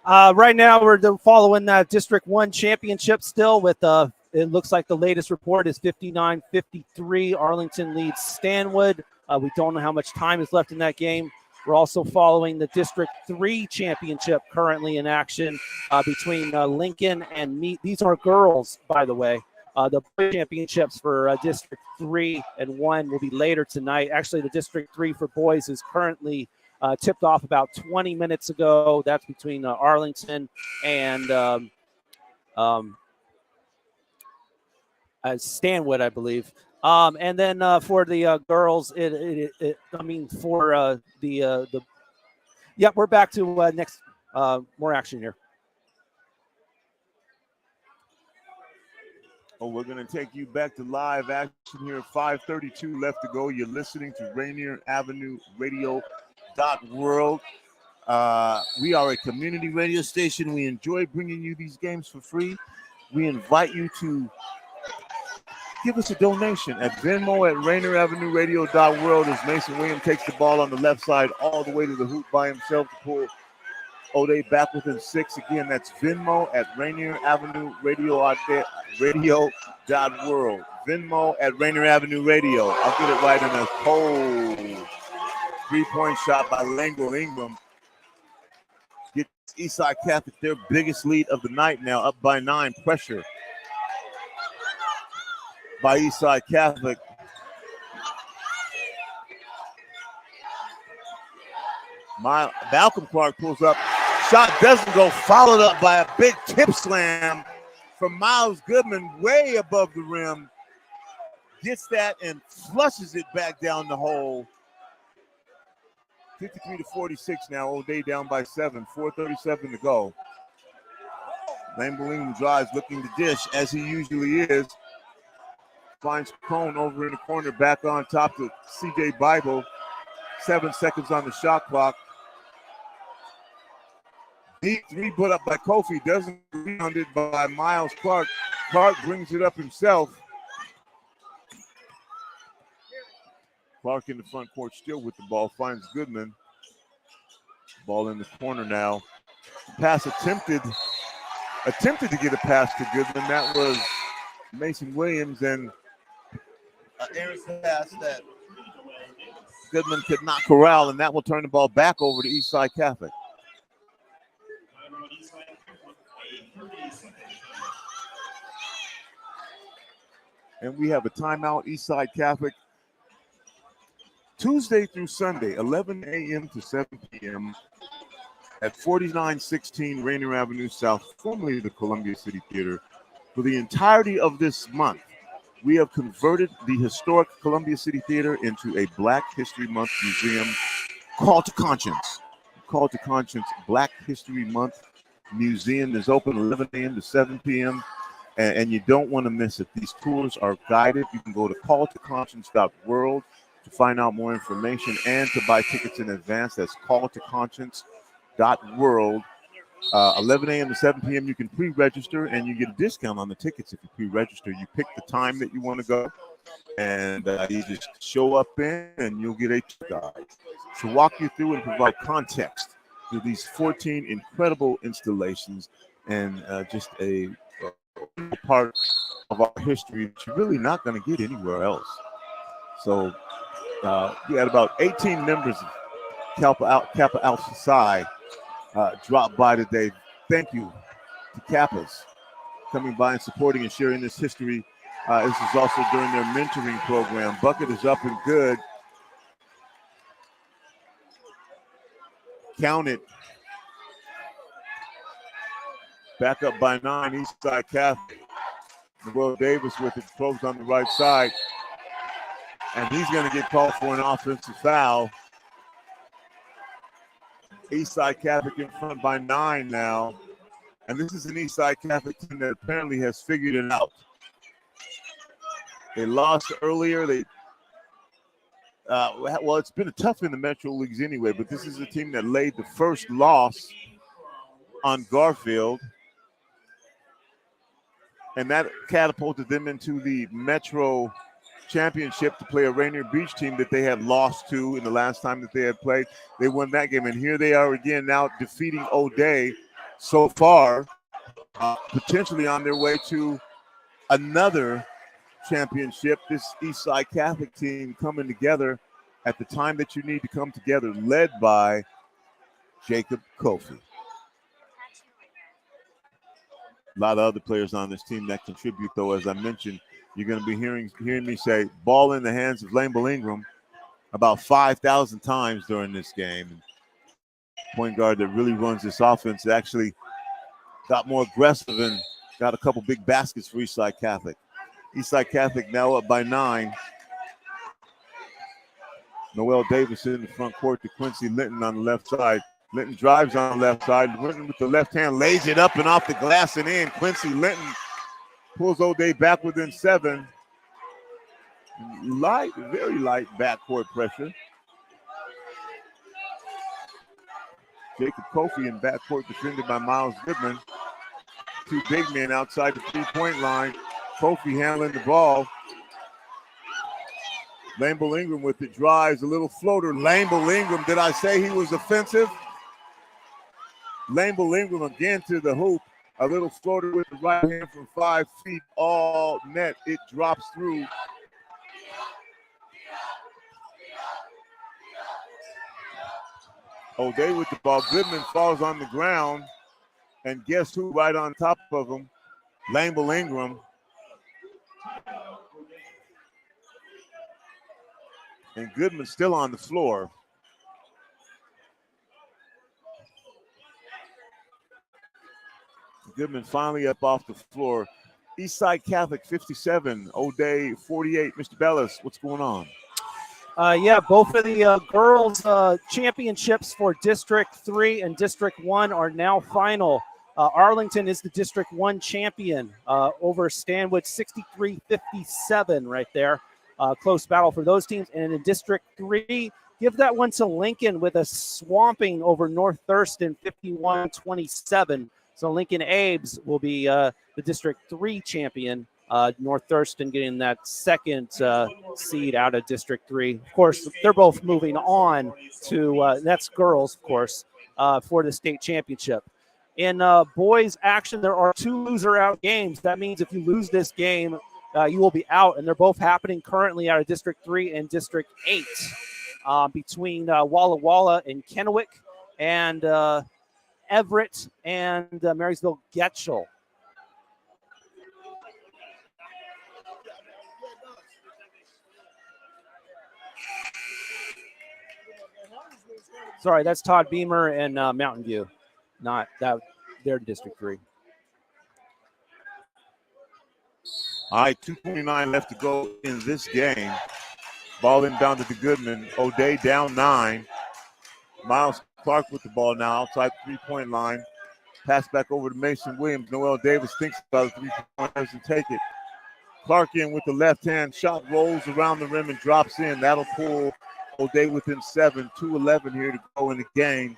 Right now, we're following that District 1 championship still with, it looks like the latest report is 59-53. Arlington leads Stanwood. We don't know how much time is left in that game. We're also following the District 3 championship currently in action between Lincoln and Meade. These are girls, by the way. The championships for District 3 and 1 will be later tonight. Actually, the District 3 for boys is currently tipped off about 20 minutes ago. That's between Arlington and Stanwood, I believe. And then for the girls, we're back to next more action here. Oh, we're going to take you back to live action here. 5:32 left to go. You're listening to Rainier Avenue Radio .world. We are a community radio station. We enjoy bringing you these games for free. We invite you to give us a donation at Venmo at Rainier Avenue Radio .world as Mason Williams takes the ball on the left side all the way to the hoop by himself to pull O'Day back within 6. Again, that's Venmo at Rainier Avenue Radio .world. Venmo at Rainier Avenue Radio. I'll get it right in a cold 3-point shot by Langwell Ingram. Gets Eastside Catholic their biggest lead of the night now, up by 9. Pressure by Eastside Catholic. Malcolm Clark pulls up. Shot doesn't go, followed up by a big tip slam from Miles Goodman way above the rim. Gets that and flushes it back down the hole. 53-46 now. O'Day down by 7. 4:37 to go. Lane Bolingham drives, looking to dish as he usually is. Finds Crone over in the corner, back on top to C.J. Bible. 7 seconds on the shot clock. Deep 3 put up by Kofi, doesn't rebounded by Miles Clark. Clark brings it up himself. Clark in the front court still with the ball, finds Goodman. Ball in the corner now. Pass attempted to get a pass to Goodman. That was Mason Williams, and Aaron's pass that Goodman could not corral, and that will turn the ball back over to Eastside Catholic. And we have a timeout, Eastside Catholic. Tuesday through Sunday, 11 a.m. to 7 p.m. at 4916 Rainier Avenue South, formerly the Columbia City Theater. For the entirety of this month, we have converted the historic Columbia City Theater into a Black History Month museum. Call to Conscience. Call to Conscience Black History Month Museum is open 11 a.m. to 7 p.m. And you don't want to miss it. These tours are guided. You can go to calltoconscience.world to find out more information and to buy tickets in advance. That's calltoconscience.world. 11 a.m. to 7 p.m. You can pre-register, and you get a discount on the tickets if you pre-register. You pick the time that you want to go, and you just show up in, and you'll get a guide to walk you through and provide context to these 14 incredible installations and just a part of our history that you're really not going to get anywhere else. So we had about 18 members of Kappa Alpha Psi drop by today. Thank you to Kappas coming by and supporting and sharing this history. This is also during their mentoring program. Bucket is up and good. Count it. Back up by 9, Eastside Catholic. Will Davis with it, closed on the right side. And he's going to get called for an offensive foul. Eastside Catholic in front by 9 now. And this is an Eastside Catholic team that apparently has figured it out. They lost earlier. Well, it's been tough in the Metro Leagues anyway, but this is a team that laid the first loss on Garfield. And that catapulted them into the Metro Championship to play a Rainier Beach team that they had lost to in the last time that they had played. They won that game, and here they are again now defeating O'Day so far, potentially on their way to another championship. This Eastside Catholic team coming together at the time that you need to come together, led by Jacob Kofi. A lot of other players on this team that contribute, though. As I mentioned, you're going to be hearing me say ball in the hands of Lambel Ingram about 5,000 times during this game. Point guard that really runs this offense actually got more aggressive and got a couple big baskets for Eastside Catholic. Eastside Catholic now up by 9. Noel Davis in the front court to Quincy Linton on the left side. Linton drives on the left side. Linton with the left hand lays it up and off the glass and in. Quincy Linton pulls O'Day back within 7. Light, very light backcourt pressure. Jacob Kofi in backcourt defended by Miles Goodman. 2 big men outside the 3-point line. Kofi handling the ball. Lambel Ingram with it, drives, a little floater. Lambel Ingram, did I say he was offensive? Lambel Ingram again to the hoop. A little floater with the right hand from 5 feet, all net. It drops through. O'Day with the ball. Goodman falls on the ground. And guess who right on top of him? Lambel Ingram. And Goodman still on the floor. Goodman finally up off the floor. Eastside Catholic 57, O'Day 48. Mr. Bellis, what's going on? Both of the girls' championships for District 3 and District 1 are now final. Arlington is the District 1 champion over Stanwood, 63-57 right there. Close battle for those teams. And in District 3, give that one to Lincoln with a swamping over North Thurston, 51-27. So Lincoln Abes will be the District 3 champion. North Thurston getting that second seed out of District 3. Of course, they're both moving on to, that's girls, of course, for the state championship. In boys action, there are 2 loser-out games. That means if you lose this game, you will be out, and they're both happening currently out of District 3 and District 8 between Walla Walla and Kennewick and Everett and Marysville Getchell. Sorry, that's Todd Beamer and Mountain View, not that they're District 3. All right, 2:29 left to go in this game. Ball inbounded to Goodman. O'Day down 9. Miles Clark with the ball now outside the 3-point line. Pass back over to Mason Williams. Noel Davis thinks about the 3-point, doesn't take it. Clark in with the left hand. Shot rolls around the rim and drops in. That'll pull O'Day within 7. 2:11 here to go in the game.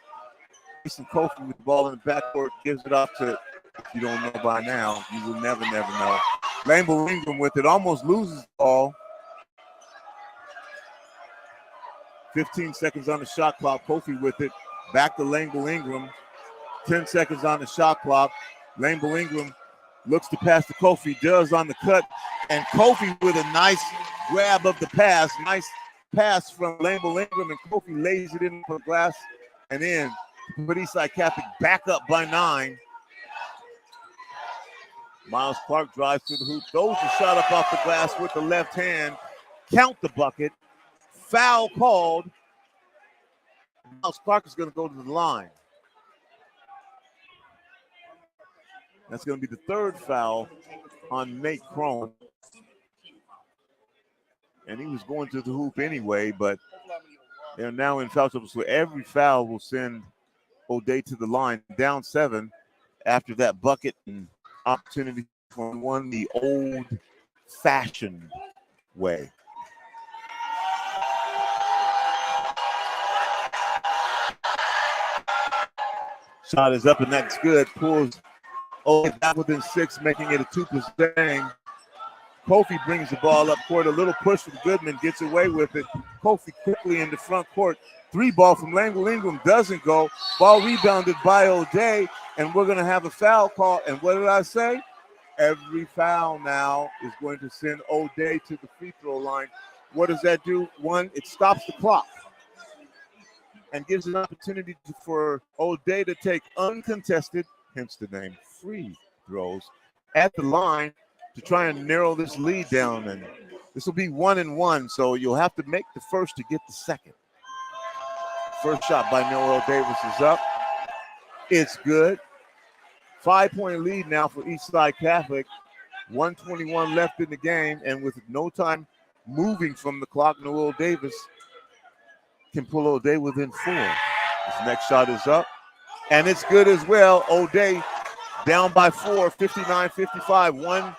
Mason Kofi with the ball in the backcourt gives it off to, if you don't know by now, you will never know. Lambel Ingram with it, almost loses the ball. 15 seconds on the shot clock. Kofi with it. Back to Lambel Ingram. 10 seconds on the shot clock. Lambel Ingram looks to pass to Kofi. Does on the cut. And Kofi with a nice grab of the pass. Nice pass from Lambel Ingram. And Kofi lays it in for glass and in. But Eastside Catholic back up by 9. Miles Clark drives to the hoop. Throws the shot up off the glass with the left hand. Count the bucket. Foul called. Miles Clark is going to go to the line. That's going to be the 3rd foul on Nate Crone. And he was going to the hoop anyway, but they're now in foul trouble. So every foul will send O'Day to the line. Down 7 after that bucket and opportunity for one the old-fashioned way. Shot is up and that's good. Pulls O'Day back within 6, making it a 2% game. Kofi brings the ball up court. A little push from Goodman, gets away with it. Kofi quickly in the front court. 3 ball from Lambel Ingram doesn't go. Ball rebounded by O'Day, and we're going to have a foul call. And what did I say? Every foul now is going to send O'Day to the free throw line. What does that do? One, it stops the clock and gives an opportunity for O'Day to take uncontested, hence the name, free throws at the line to try and narrow this lead down. And this will be 1-1, so you'll have to make the first to get the second. First shot by Noel Davis is up. It's good. 5-point lead now for Eastside Catholic. 1:21 left in the game, and with no time moving from the clock, Noel Davis can pull O'Day within 4. His next shot is up, and it's good as well. O'Day down by 4, 59-55,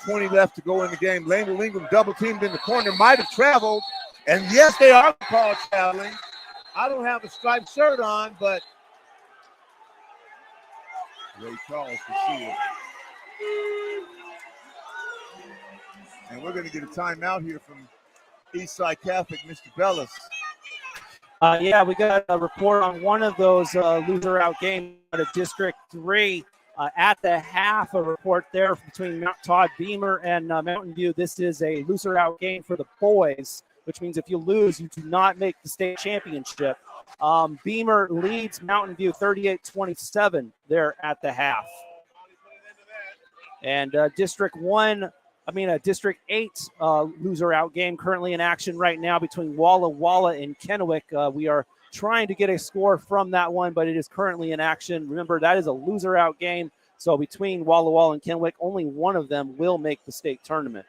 1:20 left to go in the game. Lane Ingram double teamed in the corner, might have traveled, and yes, they are called traveling. I don't have a striped shirt on, but Ray Charles can see it. And we're going to get a timeout here from Eastside Catholic, Mr. Bellis. Yeah, we got a report on one of those loser out games at a District 3 at the half. A report there between Todd Beamer and Mountain View. This is a loser out game for the boys, which means if you lose, you do not make the state championship. Beamer leads Mountain View 38-27 there at the half. And District 8 loser out game currently in action right now between Walla Walla and Kennewick. We are trying to get a score from that one, but it is currently in action. Remember, that is a loser out game. So between Walla Walla and Kennewick, only one of them will make the state tournament.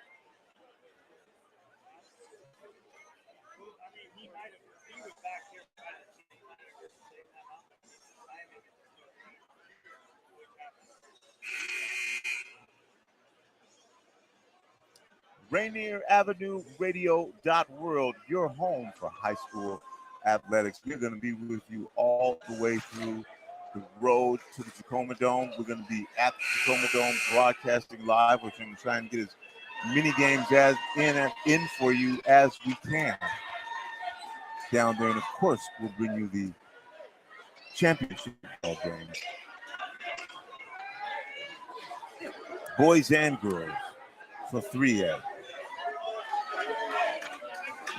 Rainier Avenue Radio .world, your home for high school athletics. We're going to be with you all the way through the road to the Tacoma Dome. We're going to be at the Tacoma Dome broadcasting live. We're going to try and get as many games as in for you as we can down there. And of course, we'll bring you the championship ball games. Boys and girls for 3A.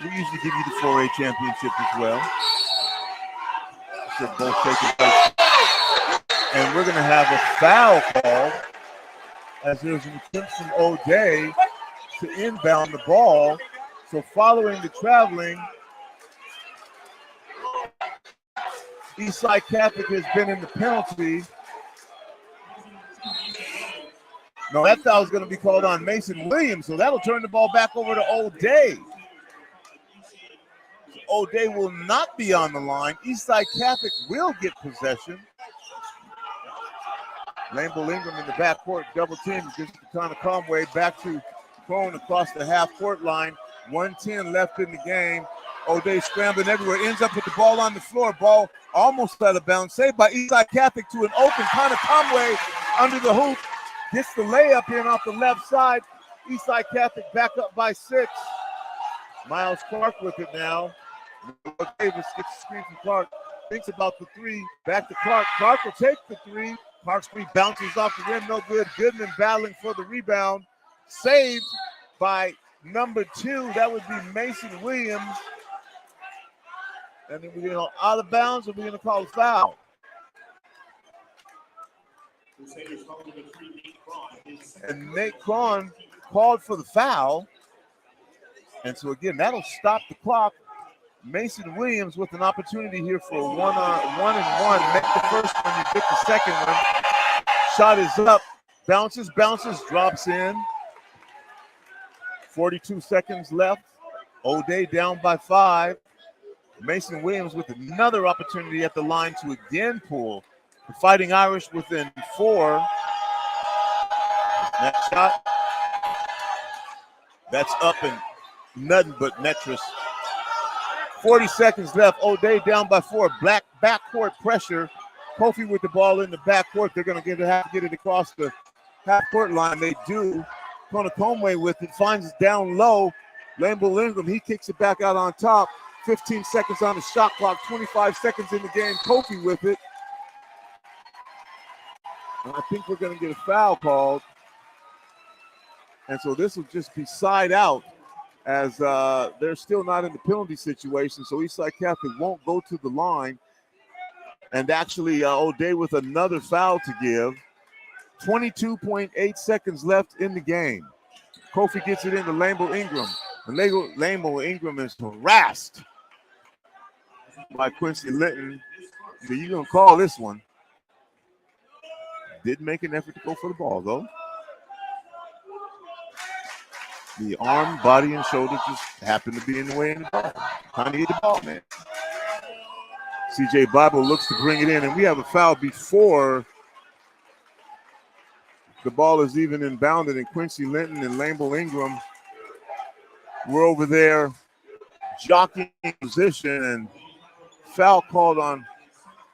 We usually give you the 4A championship as well. They're both taking place. And we're going to have a foul call as there's an attempt from O'Day to inbound the ball. So following the traveling, Eastside Catholic has been in the penalty. No, that foul is going to be called on Mason Williams, so that'll turn the ball back over to O'Day. O'Day will not be on the line. Eastside Catholic will get possession. Lane Ingram in the backcourt, double team, gives it to Connor Conway, back to Crone across the half-court line. 1:10 left in the game. O'Day scrambling everywhere, ends up with the ball on the floor. Ball almost out of bounds, saved by Eastside Catholic to an open Connor Conway under the hoop. Gets the layup in off the left side. Eastside Catholic back up by 6. Miles Clark with it now. Davis gets the screen from Clark. Thinks about the 3. Back to Clark. Clark will take the 3. Clark's 3 bounces off the rim. No good. Goodman battling for the rebound. Saved by number 2. That would be Mason Williams. And then we're going to out of bounds, or we're going to call a foul. And Nate Cron called for the foul. And so again, that'll stop the clock. Mason Williams with an opportunity here for a 1-on-1. Make the first one, you get the second one. Shot is up. Bounces, drops in. 42 seconds left. O'Day down by 5. Mason Williams with another opportunity at the line to again pull. The Fighting Irish within 4. Next shot. That's up and nothing but Metris. 40 seconds left. O'Day down by 4. Black backcourt pressure. Kofi with the ball in the backcourt. They're going to have to get it across the half-court line. They do. Connor Conway with it. Finds it down low. Lambeau Ingram, he kicks it back out on top. 15 seconds on the shot clock. 25 seconds in the game. Kofi with it. And I think we're going to get a foul called. And so this will just be side out as they're still not in the penalty situation. So Eastside Catholic won't go to the line. And actually, O'Day with another foul to give. 22.8 seconds left in the game. Kofi gets it into Lambo Ingram. And Lambo Ingram is harassed by Quincy Linton. So you're going to call this one. Didn't make an effort to go for the ball, though. The arm, body, and shoulder just happened to be in the way of the ball. Trying to get the ball, man. CJ Bible looks to bring it in, and we have a foul before the ball is even inbounded, and Quincy Linton and Lambo Ingram were over there jockeying position, and foul called on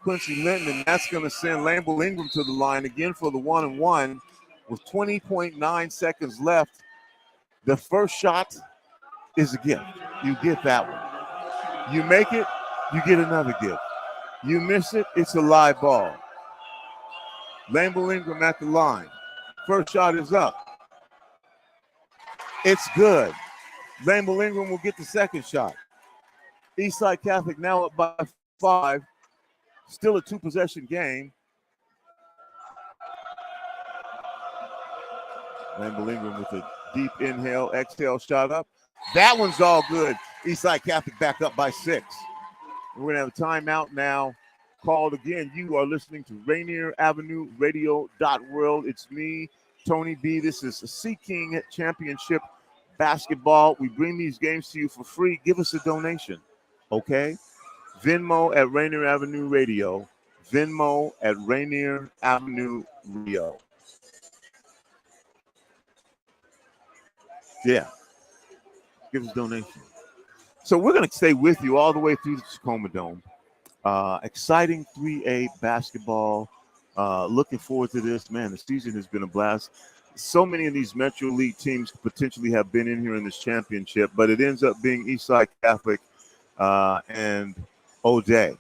Quincy Linton, and that's going to send Lambo Ingram to the line again for the 1-and-1 with 20.9 seconds left. The first shot is a gift. You get that one. You make it, you get another gift. You miss it, it's a live ball. Lambo Ingram at the line. First shot is up. It's good. Lambo Ingram will get the second shot. Eastside Catholic now up by 5. Still a 2-possession game. Lambo Ingram with a deep inhale, exhale, shot up. That one's all good. Eastside Catholic back up by 6. We're going to have a timeout now called again. You are listening to Rainier Avenue Radio World. It's me, Tony B. This is Sea King Championship basketball. We bring these games to you for free. Give us a donation, okay? Venmo at Rainier Avenue Radio. Venmo at Rainier Avenue Radio. Yeah. Give us a donation. So we're going to stay with you all the way through the Tacoma Dome. Exciting 3A basketball. Looking forward to this. Man, the season has been a blast. So many of these Metro League teams potentially have been in here in this championship, but it ends up being Eastside Catholic and O'Day.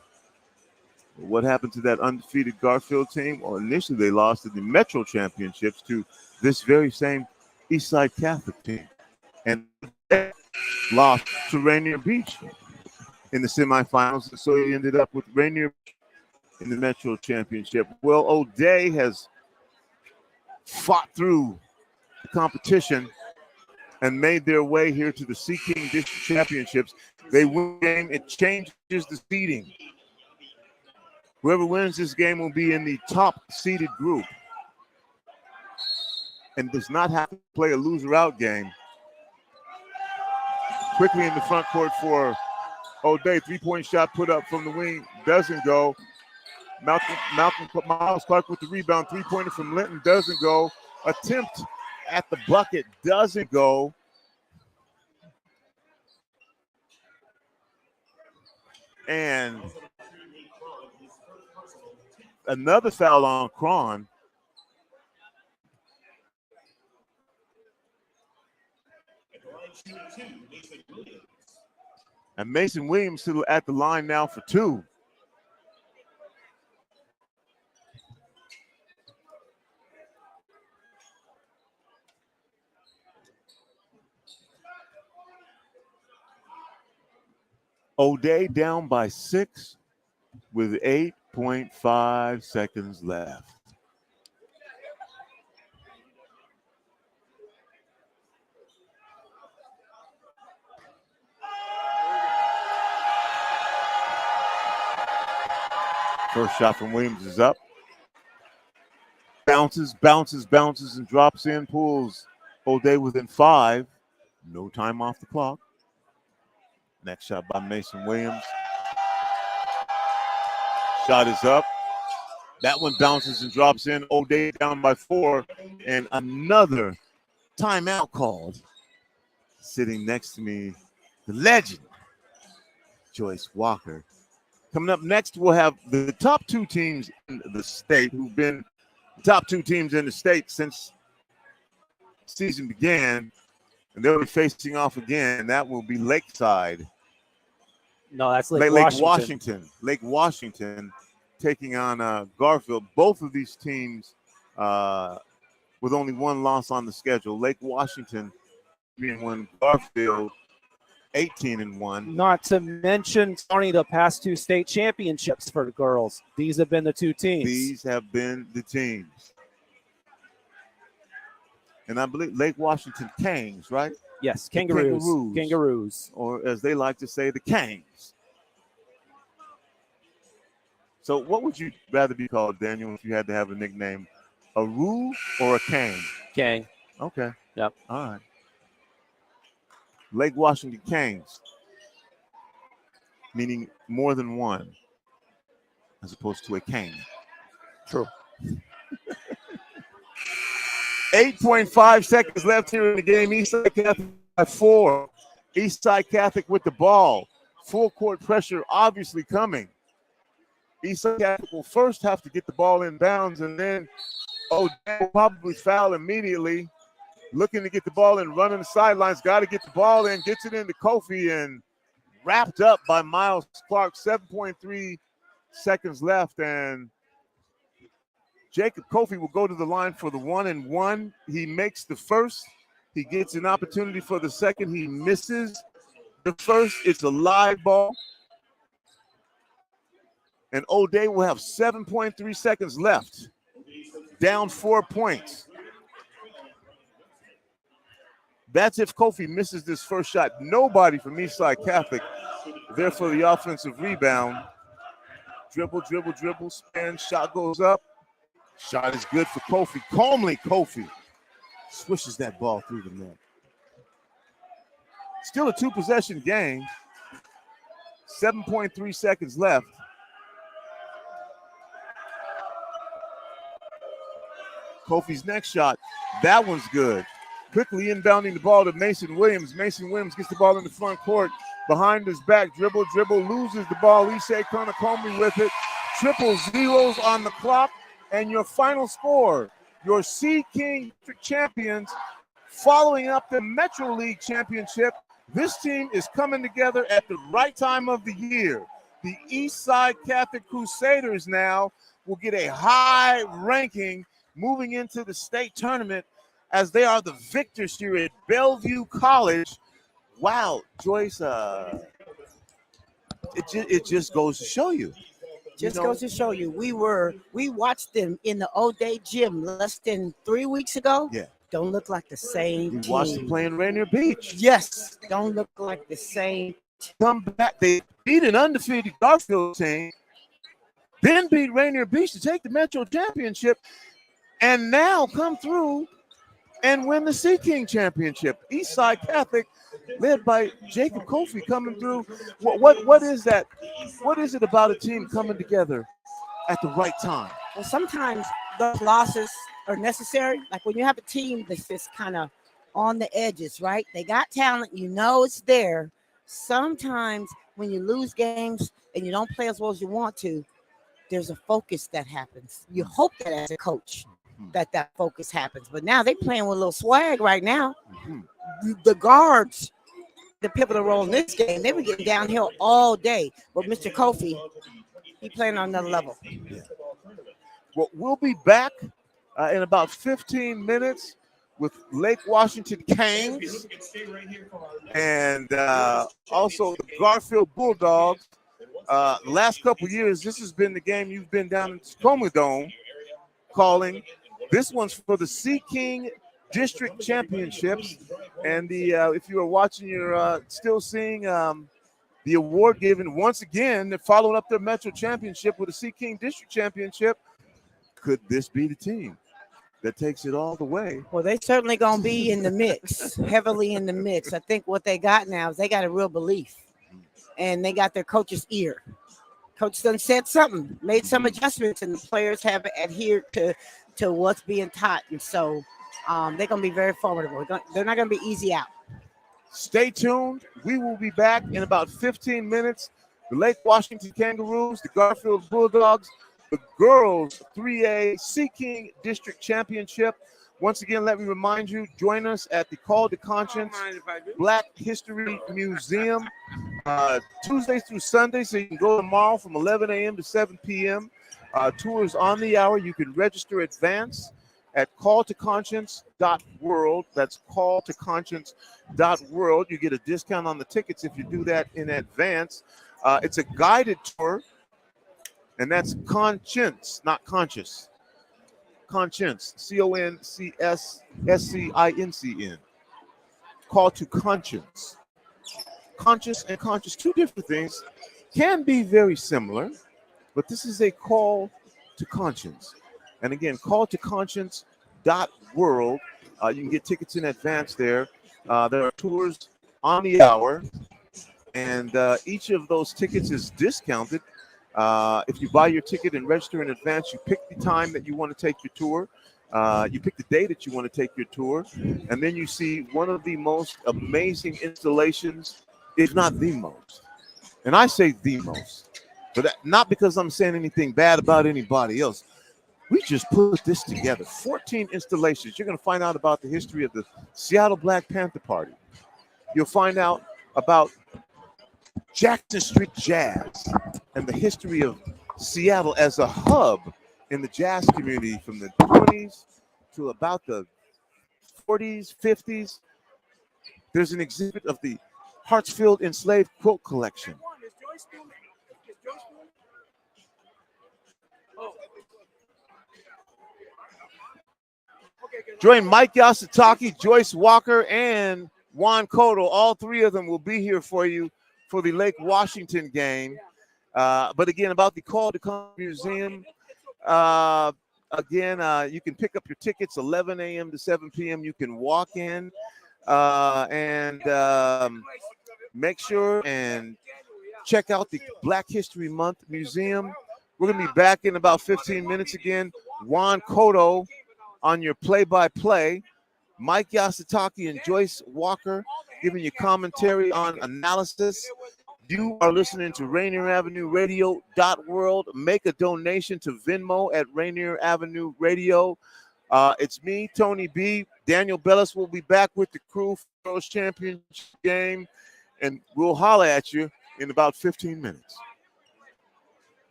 What happened to that undefeated Garfield team? Well, initially they lost in the Metro Championships to this very same Eastside Catholic team. And lost to Rainier Beach in the semifinals. So he ended up with Rainier in the Metro Championship. Well, O'Day has fought through the competition and made their way here to the Sea King District Championships. They win the game. It changes the seeding. Whoever wins this game will be in the top seeded group and does not have to play a loser-out game. Quickly in the front court for O'Day. 3-point shot put up from the wing. Doesn't go. Miles Clark with the rebound. 3-pointer from Linton. Doesn't go. Attempt at the bucket. Doesn't go. And another foul on Cron. And Mason Williams still at the line now for 2. O'Day down by 6 with 8.5 seconds left. First shot from Williams is up. Bounces, and drops in, pulls O'Day within 5. No time off the clock. Next shot by Mason Williams. Shot is up. That one bounces and drops in. O'Day down by 4. And another timeout called. Sitting next to me, the legend, Joyce Walker. Coming up next, we'll have the top 2 teams in the state who've been the top 2 teams in the state since the season began. And they'll be facing off again. That will be Lakeside. No, that's Lake Washington. Lake Washington taking on Garfield. Both of these teams with only one loss on the schedule. Lake Washington being one, Garfield 18-1. Not to mention, Tony, the past 2 state championships for the girls. These have been the 2 teams. These have been the teams. And I believe Lake Washington Kangs, right? Yes, Kangaroos. Kangaroos. Or as they like to say, the Kangs. So what would you rather be called, Daniel, if you had to have a nickname? A Roo or a Kang? Kang. Okay. Yep. All right. Lake Washington Kangs, meaning more than one, as opposed to a Kang. True. 8.5 seconds left here in the game. Eastside Catholic by 4. Eastside Catholic with the ball. Full court pressure obviously coming. Eastside Catholic will first have to get the ball in bounds, and then O'Day will probably foul immediately. Looking to get the ball in, running the sidelines. Got to get the ball in, gets it into Kofi, and wrapped up by Miles Clark. 7.3 seconds left, and Jacob Kofi will go to the line for the 1-and-1. He makes the first. He gets an opportunity for the second. He misses the first. It's a live ball. And O'Day will have 7.3 seconds left. Down 4 points. That's if Kofi misses this first shot. Nobody from Eastside Catholic there for the offensive rebound. Dribble, dribble, dribble, spin, shot goes up. Shot is good for Kofi. Calmly, Kofi swishes that ball through the net. Still a 2-possession game. 7.3 seconds left. Kofi's next shot, that one's good. Quickly inbounding the ball to Mason Williams. Mason Williams gets the ball in the front court. Behind his back, dribble, loses the ball. Ishe Konakomi with it. Triple zeros on the clock. And your final score, your Sea King champions, following up the Metro League championship. This team is coming together at the right time of the year. The Eastside Catholic Crusaders now will get a high ranking moving into the state tournament as they are the victors here at Bellevue College. Wow, Joyce, it just goes to show you. Goes to show you, we watched them in the O'Day gym less than 3 weeks ago. Yeah. Don't look like the same We team. watched them playing Rainier Beach. Yes, don't look like the same. Come back, they beat an undefeated Garfield team, then beat Rainier Beach to take the Metro Championship, and now come through and win the Sea King Championship. Eastside Catholic, led by Jacob Kofi, coming through. What is that? What is it about a team coming together at the right time? Well, sometimes those losses are necessary. Like when you have a team that's just kind of on the edges, right? They got talent, you know it's there. Sometimes when you lose games and you don't play as well as you want to, there's a focus that happens. You hope that as a coach that focus happens. But now they're playing with a little swag right now. The guards, the pivotal role in this game, they were getting downhill all day. But Mr. Kofi, he playing on another level. Yeah. Well, we'll be back in about 15 minutes with Lake Washington Kangs and also the Garfield Bulldogs. The last couple years, this has been the game you've been down in Tacoma Dome calling. This one's for the Sea King District Championships. And the if you are watching, you're still seeing the award given once again. They're following up their Metro Championship with a Sea King District Championship. Could this be the team that takes it all the way? Well, they certainly going to be in the mix, heavily in the mix. I think what they got now is they got a real belief, and they got their coach's ear. Coach done said something, made some adjustments, and the players have adhered to what's being taught. And so they're going to be very formidable. They're not going to be easy out. Stay tuned. We will be back in about 15 minutes. The Lake Washington Kangaroos, the Garfield Bulldogs, the girls 3A Sea King District Championship. Once again, let me remind you, join us at the Call to Conscience Black History Museum Tuesdays through Sundays. So you can go tomorrow from 11 a.m. to 7 p.m. Tours on the hour. You can register advance at calltoconscience.world. That's calltoconscience.world. You get a discount on the tickets if you do that in advance. It's a guided tour, and that's conscience, not conscious. Conscience, CONCSSCINCN. Call to conscience. Conscious and conscious, two different things, can be very similar, but this is a call to conscience. And again, calltoconscience.world. You can get tickets in advance there. There are tours on the hour, and each of those tickets is discounted. If you buy your ticket and register in advance, you pick the time that you want to take your tour. You pick the day that you want to take your tour, and then you see one of the most amazing installations, if not the most. And I say the most, but not because I'm saying anything bad about anybody else. We just put this together. 14 installations. You're going to find out about the history of the Seattle Black Panther Party. You'll find out about Jackson Street Jazz and the history of Seattle as a hub in the jazz community from the 20s to about the 40s, 50s. There's an exhibit of the Hartsfield Enslaved Quilt Collection. Join Mike Yasutake, Joyce Walker, and Juan Cotto. All three of them will be here for you for the Lake Washington game. But again, about the Call to Come Museum, you can pick up your tickets 11 a.m. to 7 p.m. You can walk in and make sure and check out the Black History Month Museum. We're going to be back in about 15 minutes again. Juan Cotto on your play-by-play. Mike Yasutake and Joyce Walker giving you commentary on analysis. You are listening to Rainier Avenue Radio.world. Make a donation to Venmo at Rainier Avenue Radio. It's me, Tony B. Daniel Bellis will be back with the crew for the championship game, and we'll holler at you in about 15 minutes.